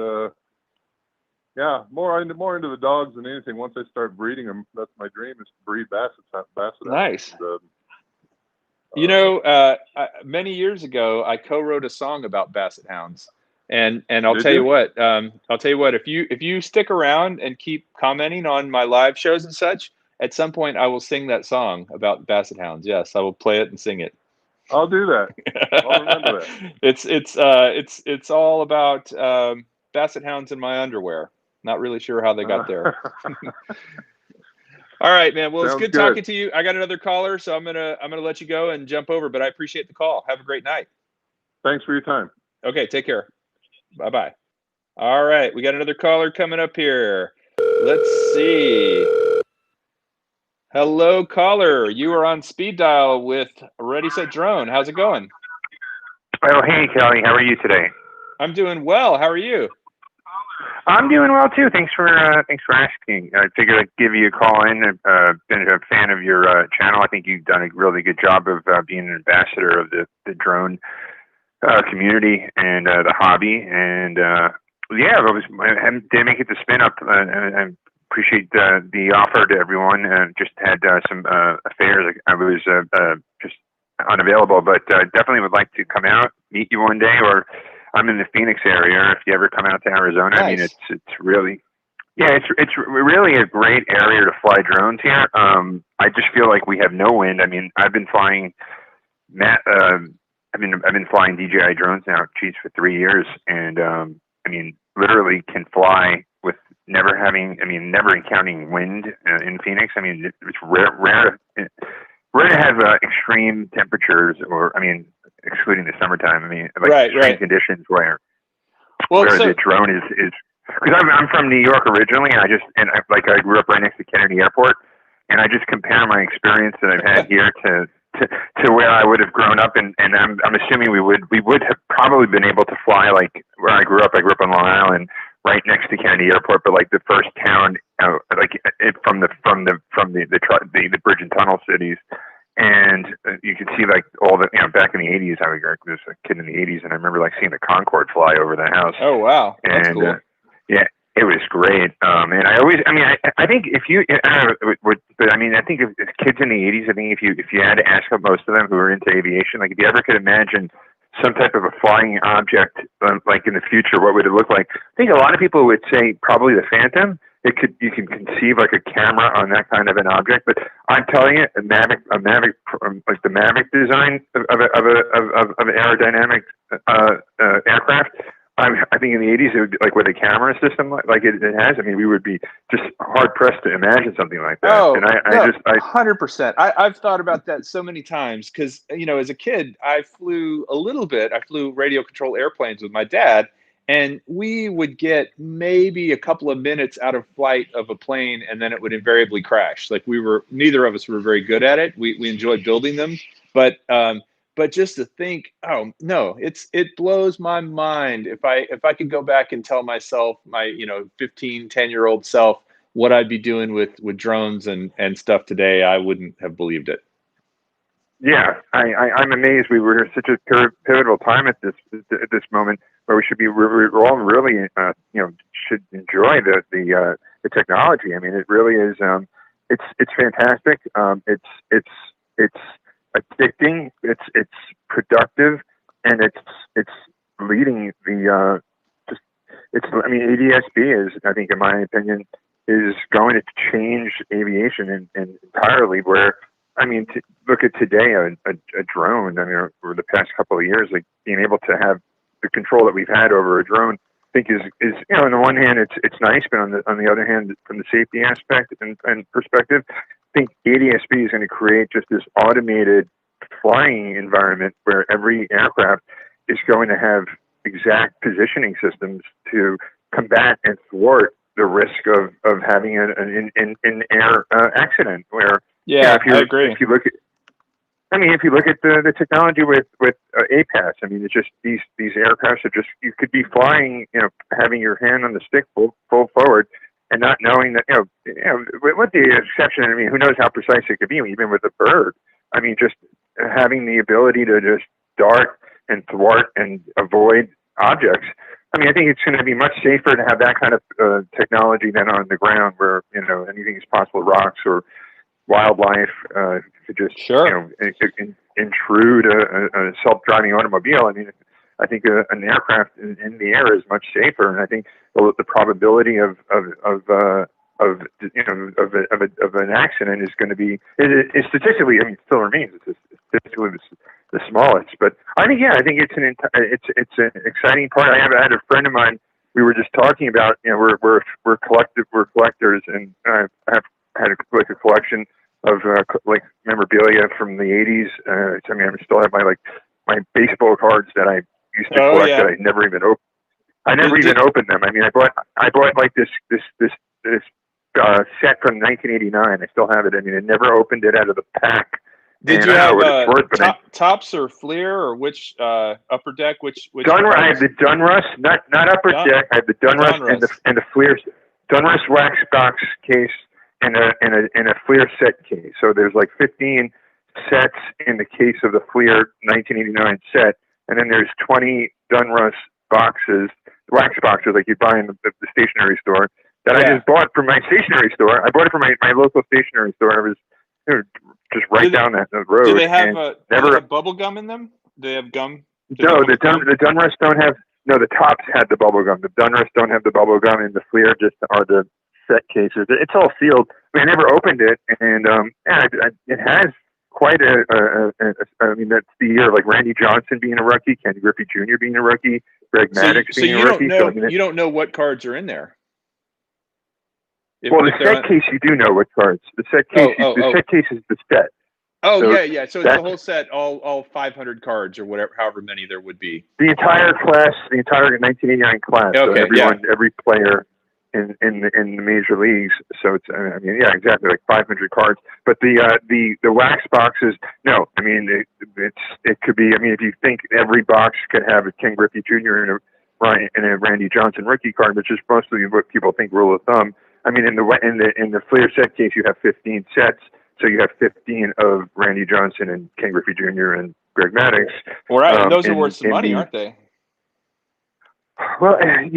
more into the dogs than anything. Once I start breeding them, that's my dream, is to breed Basset. Nice. And, many years ago, I co-wrote a song about Basset Hounds, and I'll tell you what. If you stick around and keep commenting on my live shows and such, at some point I will sing that song about Basset Hounds. Yes, I will play it and sing it. I'll do that. I'll remember that. It's all about Basset Hounds in my underwear. Not really sure how they got there. All right, man. Well, it's good talking to you. I got another caller, so I'm gonna let you go and jump over. But I appreciate the call. Have a great night. Thanks for your time. Okay, take care. Bye-bye. All right, we got another caller coming up here. Let's see. Hello, caller. You are on speed dial with Ready Set Drone. How's it going? Oh, hey, Kelly. How are you today? I'm doing well. How are you? I'm doing well too. Thanks for asking. I figured I'd give you a call in. I've been a fan of your channel. I think you've done a really good job of being an ambassador of the drone community and the hobby. And didn't make it to Spin Up. I appreciate the offer to everyone. Just had some affairs. I was just unavailable, but definitely would like to come out, meet you one day, or I'm in the Phoenix area. If you ever come out to Arizona, nice. I mean, it's really, it's really a great area to fly drones here. I just feel like we have no wind. I mean, I've been flying, I've been flying DJI drones now, for 3 years, and I mean, literally can fly with never encountering wind in Phoenix. I mean, it's rare to have extreme temperatures, or I mean, excluding the summertime. I mean, like extreme conditions where the drone is because I'm from New York originally, and I grew up right next to Kennedy Airport, and I just compare my experience that I've had here to where I would have grown up, and I'm assuming we would have probably been able to fly like where I grew up. I grew up on Long Island, right next to Kennedy Airport, but like the first town, from the bridge and tunnel cities. And you can see like all the, back in the 80s, I was a kid in the 80s, and I remember like seeing the Concorde fly over the house. Oh, wow. That's and, cool. It was great. And I think if you, but I mean, I think if kids in the 80s, I think if you had to ask most of them who were into aviation, like if you ever could imagine some type of a flying object, like in the future, what would it look like? I think a lot of people would say probably the Phantom. You can conceive like a camera on that kind of an object, but I'm telling you, a Mavic, like the Mavic design of an aerodynamic aircraft. I think in the 80s it would be like with a camera system like it has. I mean, we would be just hard pressed to imagine something like that. Oh, and I 100%. I've thought about that so many times because as a kid, I flew a little bit. I flew radio control airplanes with my dad. And we would get maybe a couple of minutes out of flight of a plane, and then it would invariably crash. Like neither of us were very good at it. We enjoyed building them, but just to think, oh no, it blows my mind. If I could go back and tell myself, my 15, 10-year-old self, what I'd be doing with drones and stuff today, I wouldn't have believed it. Yeah, I'm amazed. We were at such a pivotal time at this moment where we're all really should enjoy the technology. I mean, it really is. It's fantastic. It's addicting. It's productive. and it's leading the just it's. I mean, ADS-B is, I think, in my opinion, is going to change aviation and entirely. Where, I mean, look at today, a drone. I mean, over the past couple of years, like being able to have the control that we've had over a drone, I think is on the one hand it's nice, but on the other hand, from the safety aspect and perspective, I think ADS-B is going to create just this automated flying environment where every aircraft is going to have exact positioning systems to combat and thwart the risk of having an in-air accident. Where I agree. If you look at the technology with APAS, I mean, it's just these aircrafts are just, you could be flying, having your hand on the stick full forward and not knowing that, with the exception, I mean, who knows how precise it could be, even with a bird. I mean, just having the ability to just dart and thwart and avoid objects. I mean, I think it's going to be much safer to have that kind of technology than on the ground where, anything is possible, rocks or wildlife could just, intrude a self-driving automobile. I mean, I think an aircraft in the air is much safer, and I think the probability of an accident is going to be, is statistically, I mean, it still remains, it's statistically the smallest. But I think it's an exciting part. I had a friend of mine. We were just talking about, we're collectors, and I have had a collection of memorabilia from the 80s. I mean, I still have my baseball cards that I used to collect that I never even opened. I never even opened them. I mean, I bought like this set from 1989. I still have it. I mean, I never opened it out of the pack. Did you have Tops or Fleer, or which Upper Deck? Which I have the Dunruss, not Upper Deck. I have the Dunruss and the Fleer Dunruss wax box case and a Fleer set case. So there's like 15 sets in the case of the Fleer 1989 set, and then there's 20 Dunruss boxes, wax boxes like you buy in the stationery store that I just bought from my stationery store. I bought it from my local stationery store. I was just right down that road. Do they have bubble gum in them? Do they have gum? No, the Dunruss don't have. No, the Tops had the bubble gum. The Dunruss don't have the bubble gum, and the Fleer just are the set cases. It's all sealed. I mean, I never opened it, and it has quite I mean, that's the year of like Randy Johnson being a rookie, Ken Griffey Jr. being a rookie, Greg Maddux being a rookie. You don't know what cards are in there. The set case, you do know what cards. The set case, the set case is the set. Oh, so yeah. So it's the whole set, all 500 cards or whatever, however many there would be. The entire class, the entire 1989 class. Okay, so every player in the major leagues. So it's, I mean, yeah, exactly, like 500 cards. But the wax boxes, no. I mean, it could be. I mean, if you think every box could have a Ken Griffey Jr. and a Randy Johnson rookie card, which is mostly what people think rule of thumb. I mean, in the Fleer set case, you have 15 sets, so you have 15 of Randy Johnson and Ken Griffey Jr. and Greg Maddux. Well, right, and those are worth some money, aren't they? Well, back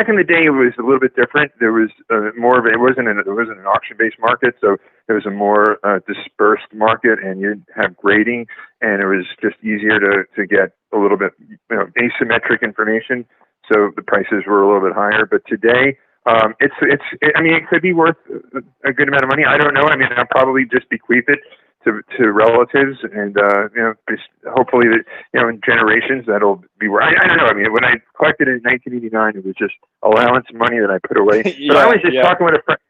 in the day, it was a little bit different. There was more of it wasn't an auction-based market, so it was a more dispersed market, and you'd have grading, and it was just easier to get a little bit asymmetric information. So the prices were a little bit higher, but today I mean, it could be worth a good amount of money. I don't know. I mean, I'll probably just bequeath it to relatives, and just hopefully that in generations that'll be worth. I don't know. I mean, when I collected it in 1989, it was just allowance money that I put away. But I was just talking with a friend.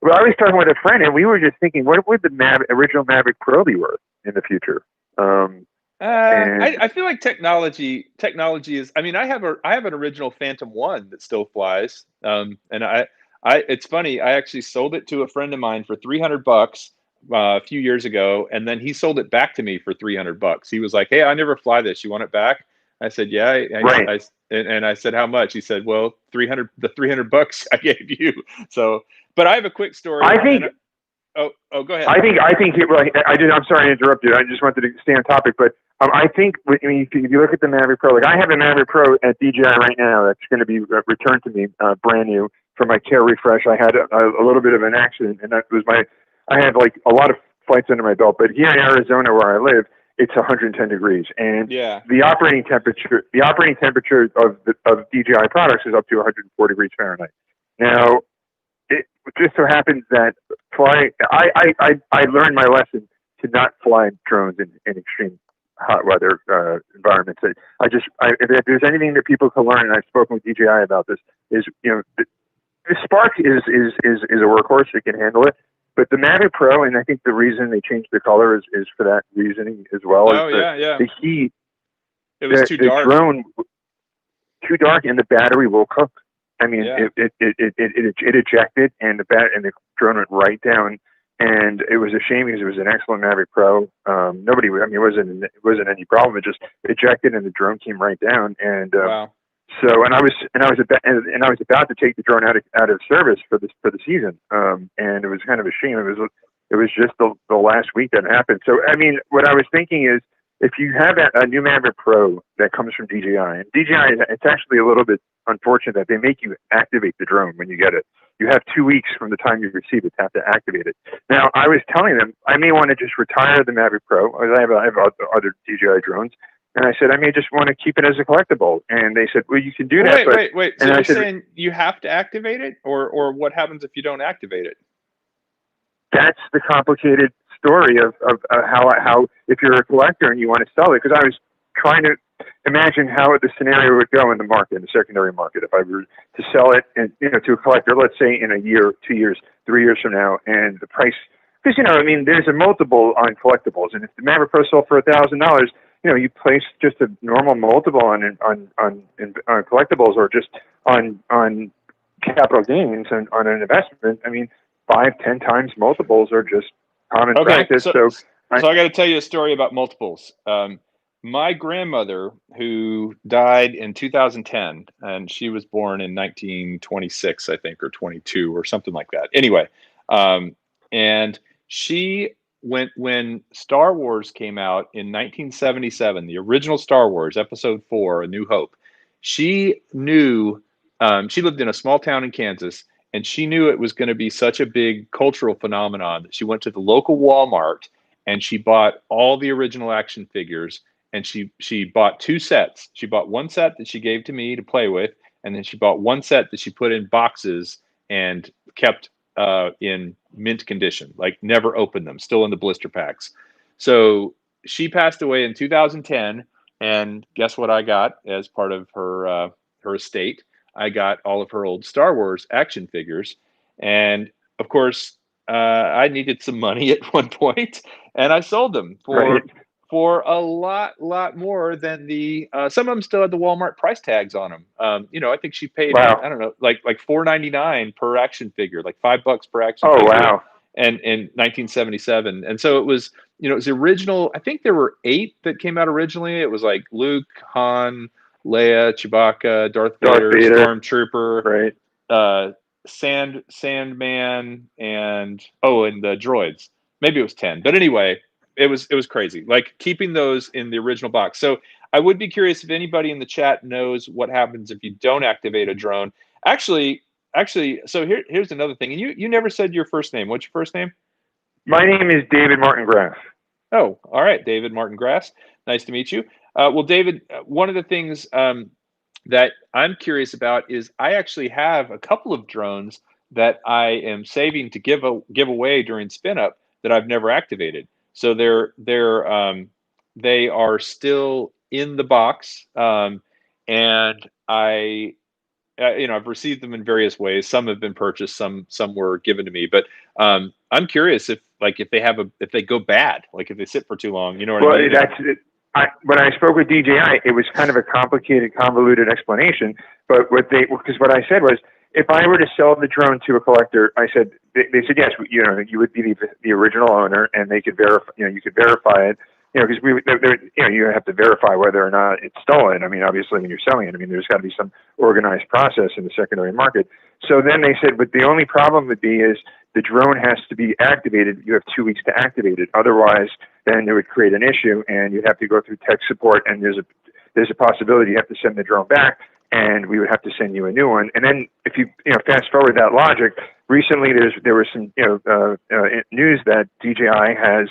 Well, I was talking with a friend, and we were just thinking, what would the original Maverick Pro be worth in the future? I feel like technology is. I mean, I have an original Phantom 1 that still flies. And it's funny. I actually sold it to a friend of mine for $300 a few years ago, and then he sold it back to me for $300. He was like, "Hey, I never fly this. You want it back?" I said, "Yeah." And I said, "How much?" He said, "Well, $300. The $300 I gave you." So, but I have a quick story. I think. Go ahead. I think. I'm sorry to interrupt you. I just wanted to stay on topic, but I think. I mean, if you look at the Maverick Pro, like I have a Maverick Pro at DJI right now that's going to be returned to me, brand new for my care refresh. I had a little bit of an accident, and that was I had like a lot of flights under my belt, but here in Arizona where I live, it's 110 degrees, and Yeah. the operating temperature of DJI products is up to 104 degrees Fahrenheit. Now, it just so happens that I learned my lesson to not fly drones in extreme hot weather environments. If there's anything that people can learn, and I've spoken with DJI about this, is the Spark is a workhorse that can handle it. But the Mavic Pro, and I think the reason they changed the color is for that reasoning as well. Oh, yeah. The heat. It was too dark. The drone, too dark, and the battery will cook. I mean, Yeah. it ejected, and the drone went right down. And it was a shame because it was an excellent Mavic Pro. It wasn't any problem. It just ejected, and the drone came right down. And Wow. so, and I was about to take the drone out of service for the season. And it was kind of a shame. It was just the last week that happened. So, I mean, what I was thinking is, if you have a new Mavic Pro that comes from DJI, and DJI, it's actually a little bit unfortunate that they make you activate the drone when you get it. You have 2 weeks from the time you receive it to have to activate it. Now, I was telling them I may want to just retire the Mavic Pro. I have other DJI drones. And I said, I may just want to keep it as a collectible. And they said, well, you can do that. Wait. So you're saying you have to activate it, or what happens if you don't activate it? That's the complicated story of how if you're a collector and you want to sell it. Because I was trying to imagine how the scenario would go in the market, in the secondary market, if I were to sell it and to a collector, let's say in a year, 2 years, 3 years from now, and the price. Because there's a multiple on collectibles, and if the Mavic Pro sold for $1,000. You place just a normal multiple on collectibles, or just on capital gains and on an investment. I mean, 5-10 times multiples are just common practice. So I got to tell you a story about multiples. My grandmother, who died in 2010, and she was born in 1926, I think, or 22, or something like that. Anyway, and she when Star Wars came out in 1977, the original Star Wars, Episode 4, A New Hope, she knew, she lived in a small town in Kansas, and she knew it was going to be such a big cultural phenomenon that she went to the local Walmart and she bought all the original action figures, and she bought 2 sets. She bought one set that she gave to me to play with, and then she bought one set that she put in boxes and kept in mint condition, like never opened them, still in the blister packs. So she passed away in 2010, and guess what I got as part of her estate? I got all of her old Star Wars action figures, and of course I needed some money at one point, and I sold them for a lot more than the some of them still had the Walmart price tags on them. I think she paid, I don't know, like $4.99 per action figure, like $5 per action figure. Wow. And in 1977. And so it was, it was original. I think there were 8 that came out originally. It was like Luke, Han, Leia, Chewbacca, Darth Vader, Stormtrooper, right? Sandman, and the droids. Maybe it was 10. But anyway, it was crazy, like keeping those in the original box. So I would be curious if anybody in the chat knows what happens if you don't activate a drone. Actually, so here's another thing. And you never said your first name. What's your first name? My name is David Martin Graff. Oh, all right, David Martin Graff. Nice to meet you. Well, David, one of the things that I'm curious about is I actually have a couple of drones that I am saving to give away during spin up that I've never activated. So they are still in the box, and I've received them in various ways. Some have been purchased, some were given to me. But I'm curious if they go bad, like if they sit for too long. You know what I mean? That's it. When I spoke with DJI, it was kind of a complicated, convoluted explanation. But because what I said was, if I were to sell the drone to a collector, I said they said yes, you would be the original owner, and they could verify. You could verify it. Because you have to verify whether or not it's stolen. I mean, obviously, when you're selling it, there's got to be some organized process in the secondary market. So then they said, but the only problem would be is the drone has to be activated. You have 2 weeks to activate it. Otherwise, then it would create an issue, and you'd have to go through tech support. And there's a possibility you have to send the drone back, and we would have to send you a new one. And then if you fast forward that logic, recently there was some news that DJI has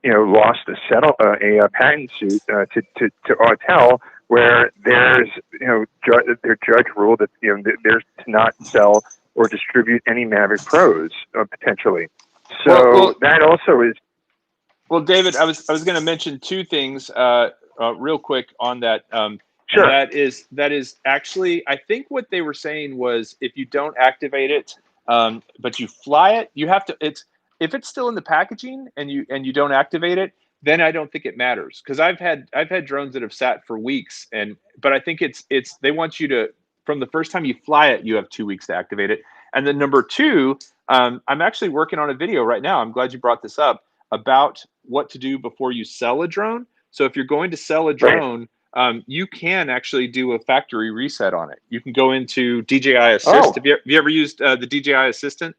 lost a patent suit to Autel, where there's their judge ruled that they're to not sell or distribute any Mavic Pros potentially. So well, that also is. Well, David, I was going to mention two things real quick on that. Sure. And that is actually, I think what they were saying was if you don't activate it, but you fly it, you have to. If it's still in the packaging and you don't activate it, then I don't think it matters, because I've had drones that have sat for weeks, but I think it's they want you to, from the first time you fly it, you have 2 weeks to activate it. And then number two, I'm actually working on a video right now. I'm glad you brought this up, about what to do before you sell a drone. So if you're going to sell a drone, you can actually do a factory reset on it. You can go into DJI Assist. Oh. Have you ever used the DJI Assistant?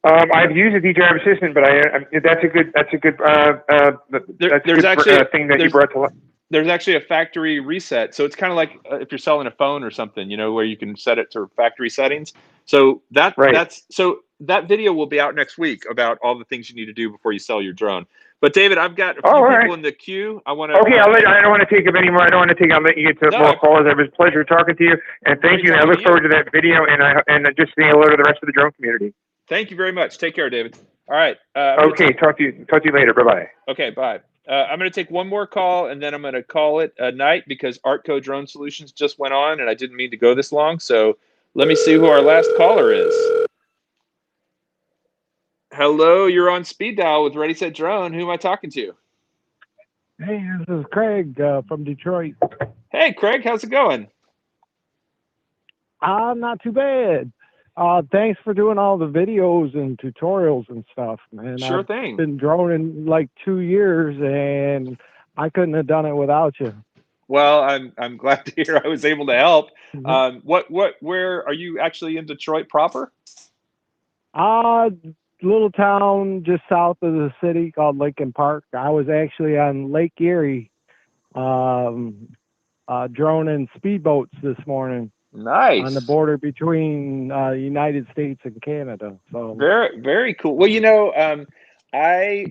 I've used a DJI Assistant, but that's a good thing that you brought to life. There's actually a factory reset. So it's kind of like if you're selling a phone or something, where you can set it to factory settings. So that video will be out next week about all the things you need to do before you sell your drone. But David, I've got a few people in the queue. I want to. Okay, I don't want to take up any more. I'll let you get to more calls. It was a pleasure talking to you, and thank you. And I look forward to that video, and just saying hello to the rest of the drone community. Thank you very much. Take care, David. All right. Okay. Talk to you later. Bye bye. Okay. Bye. I'm going to take one more call, and then I'm going to call it a night, because Artco Drone Solutions just went on, and I didn't mean to go this long. So let me see who our last caller is. Hello, you're on speed dial with Ready Set Drone. Who am I talking to? Hey, this is Craig from Detroit. Hey, Craig, how's it going? Not too bad. Thanks for doing all the videos and tutorials and stuff, man. Sure thing. I've been droning like 2 years, and I couldn't have done it without you. Well, I'm glad to hear I was able to help. Where are you actually in Detroit proper? Little town just south of the city called Lincoln Park. I was actually on Lake Erie, droning speedboats this morning. Nice. On the border between United States and Canada. So very, very cool. Well,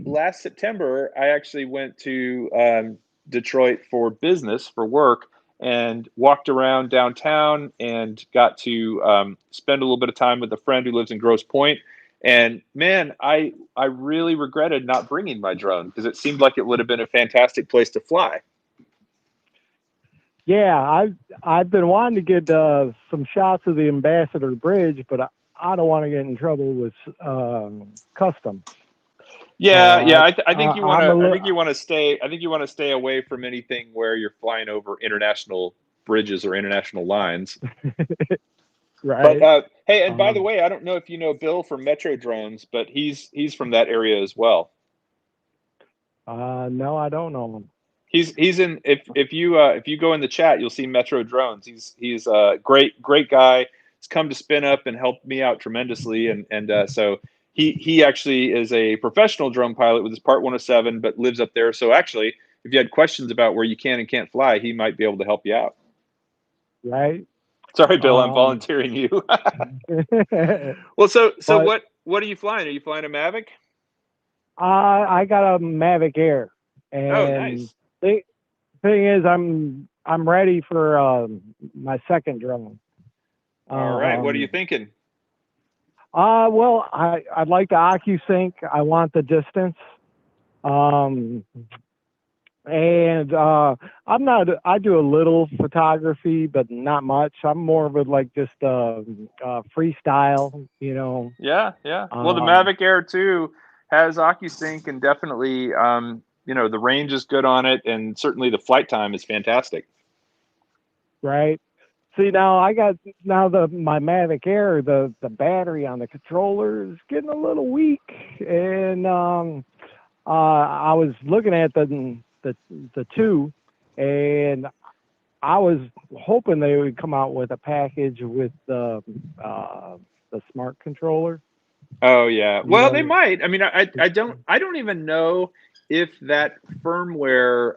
last September I actually went to Detroit for business, for work, and walked around downtown and got to spend a little bit of time with a friend who lives in Grosse Pointe. And man, I really regretted not bringing my drone, because it seemed like it would have been a fantastic place to fly. Yeah, I've been wanting to get some shots of the Ambassador Bridge, but I don't want to get in trouble with customs. I think you want to. I think you want to stay. I think you want to stay away from anything where you're flying over international bridges or international lines. Right. But hey, and by the way, I don't know if you know Bill from Metro Drones, but he's from that area as well. No, I don't know him. He's in. If you go in the chat, you'll see Metro Drones. He's a great guy. He's come to Spin Up and helped me out tremendously, and so he actually is a professional drone pilot with his Part 107, but lives up there. So actually, if you had questions about where you can and can't fly, he might be able to help you out. Right. Sorry, Bill, I'm volunteering you. Well, so what are you flying? Are you flying a Mavic? I got a Mavic Air. And nice. Thing is, I'm ready for my second drone. All right. What are you thinking? Well, I'd like the OcuSync. I want the distance. And I do a little photography, but not much. I'm more of a just freestyle, Yeah. Well, the Mavic Air 2 has OcuSync, and definitely, the range is good on it, and certainly the flight time is fantastic. Right. See, now I got my Mavic Air, the battery on the controller is getting a little weak, and I was looking at the two, and I was hoping they would come out with a package with the smart controller. Oh yeah, well they might. I mean, I don't even know if that firmware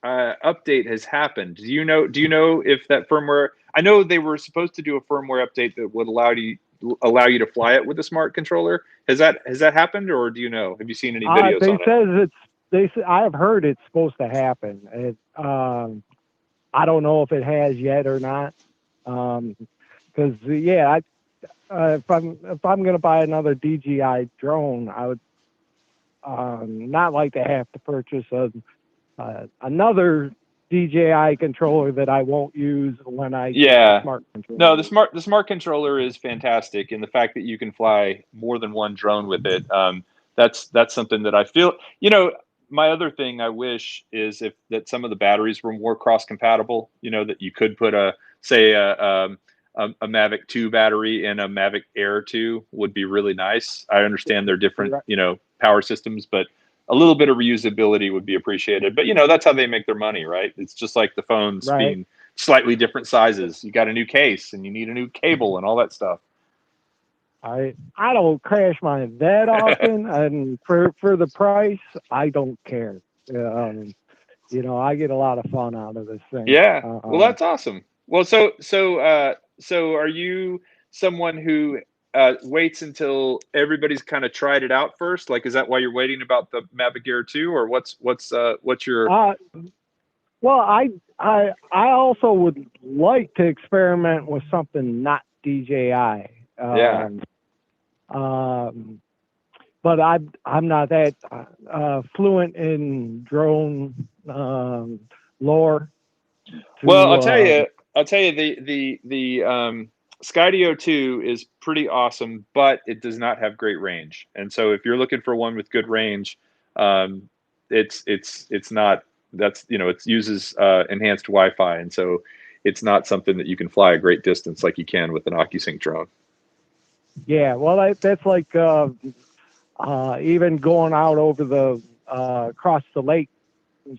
update has happened. Do you know if that firmware? I know they were supposed to do a firmware update that would allow you allow you to fly it with a smart controller. Has that happened, or do you know? Have you seen any videos They on it? says I have heard it's supposed to happen. I don't know if it has yet or not. Because if I'm going to buy another DJI drone, I would not like to have to purchase another DJI controller that I won't use when I get the smart controller. No, the smart controller is fantastic, and the fact that you can fly more than one drone with it, that's something that I feel. My other thing I wish is that some of the batteries were more cross compatible. That you could put a Mavic 2 battery in a Mavic Air 2 would be really nice. I understand they're different, power systems, but a little bit of reusability would be appreciated. But that's how they make their money, right? It's just like the phones being slightly different sizes. You got a new case and you need a new cable and all that stuff. I don't crash mine that often, and for the price, I don't care. I get a lot of fun out of this thing. Yeah, well, that's awesome. Well, so are you someone who waits until everybody's kind of tried it out first? Like, is that why you're waiting about the Mavic Air 2, or what's your? Well, I also would like to experiment with something not DJI. But I'm not that fluent in drone lore. Well, I'll tell you the Skydio 2 is pretty awesome, but it does not have great range. And so if you're looking for one with good range, it's not. It uses enhanced Wi-Fi, and so it's not something that you can fly a great distance like you can with an OcuSync drone. Yeah, well, that's like even going out over the across the lake,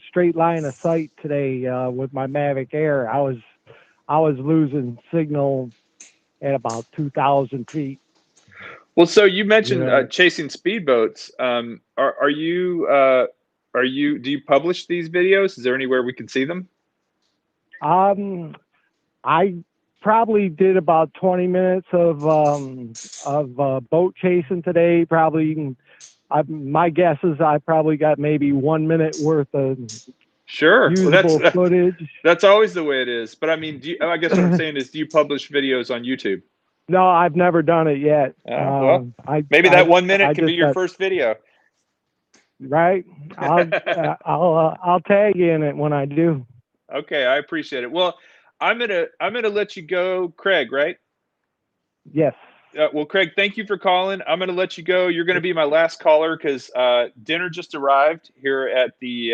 straight line of sight today with my Mavic Air. I was losing signal at about 2,000 feet. Well, so you mentioned chasing speedboats. Do you publish these videos? Is there anywhere we can see them? I probably did about 20 minutes of boat chasing today. Probably, my guess is I probably got maybe 1 minute worth of usable footage. That's always the way it is. But I mean, I guess what I'm saying is, do you publish videos on YouTube? No, I've never done it yet. Maybe that 1 minute can be your first video. Right. I'll tag you in it when I do. Okay, I appreciate it. Well, I'm gonna let you go, Craig. Right? Yes. Well, Craig, thank you for calling. I'm gonna let you go. You're gonna be my last caller because dinner just arrived here at the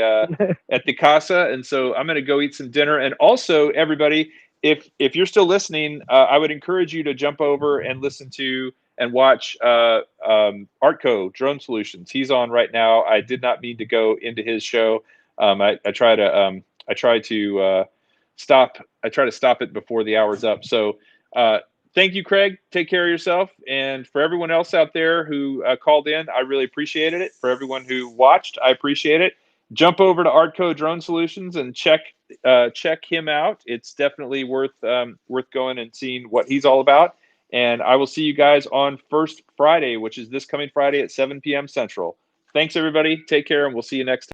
at the casa, and so I'm gonna go eat some dinner. And also, everybody, if you're still listening, I would encourage you to jump over and listen to and watch Artco Drone Solutions. He's on right now. I did not mean to go into his show. I try to stop it before the hour's up. So thank you, Craig. Take care of yourself. And for everyone else out there who called in, I really appreciated it. For everyone who watched, I appreciate it. Jump over to Artco Drone Solutions and check him out. It's definitely worth going and seeing what he's all about. And I will see you guys on First Friday, which is this coming Friday at 7 p.m. Central. Thanks, everybody. Take care, and we'll see you next time.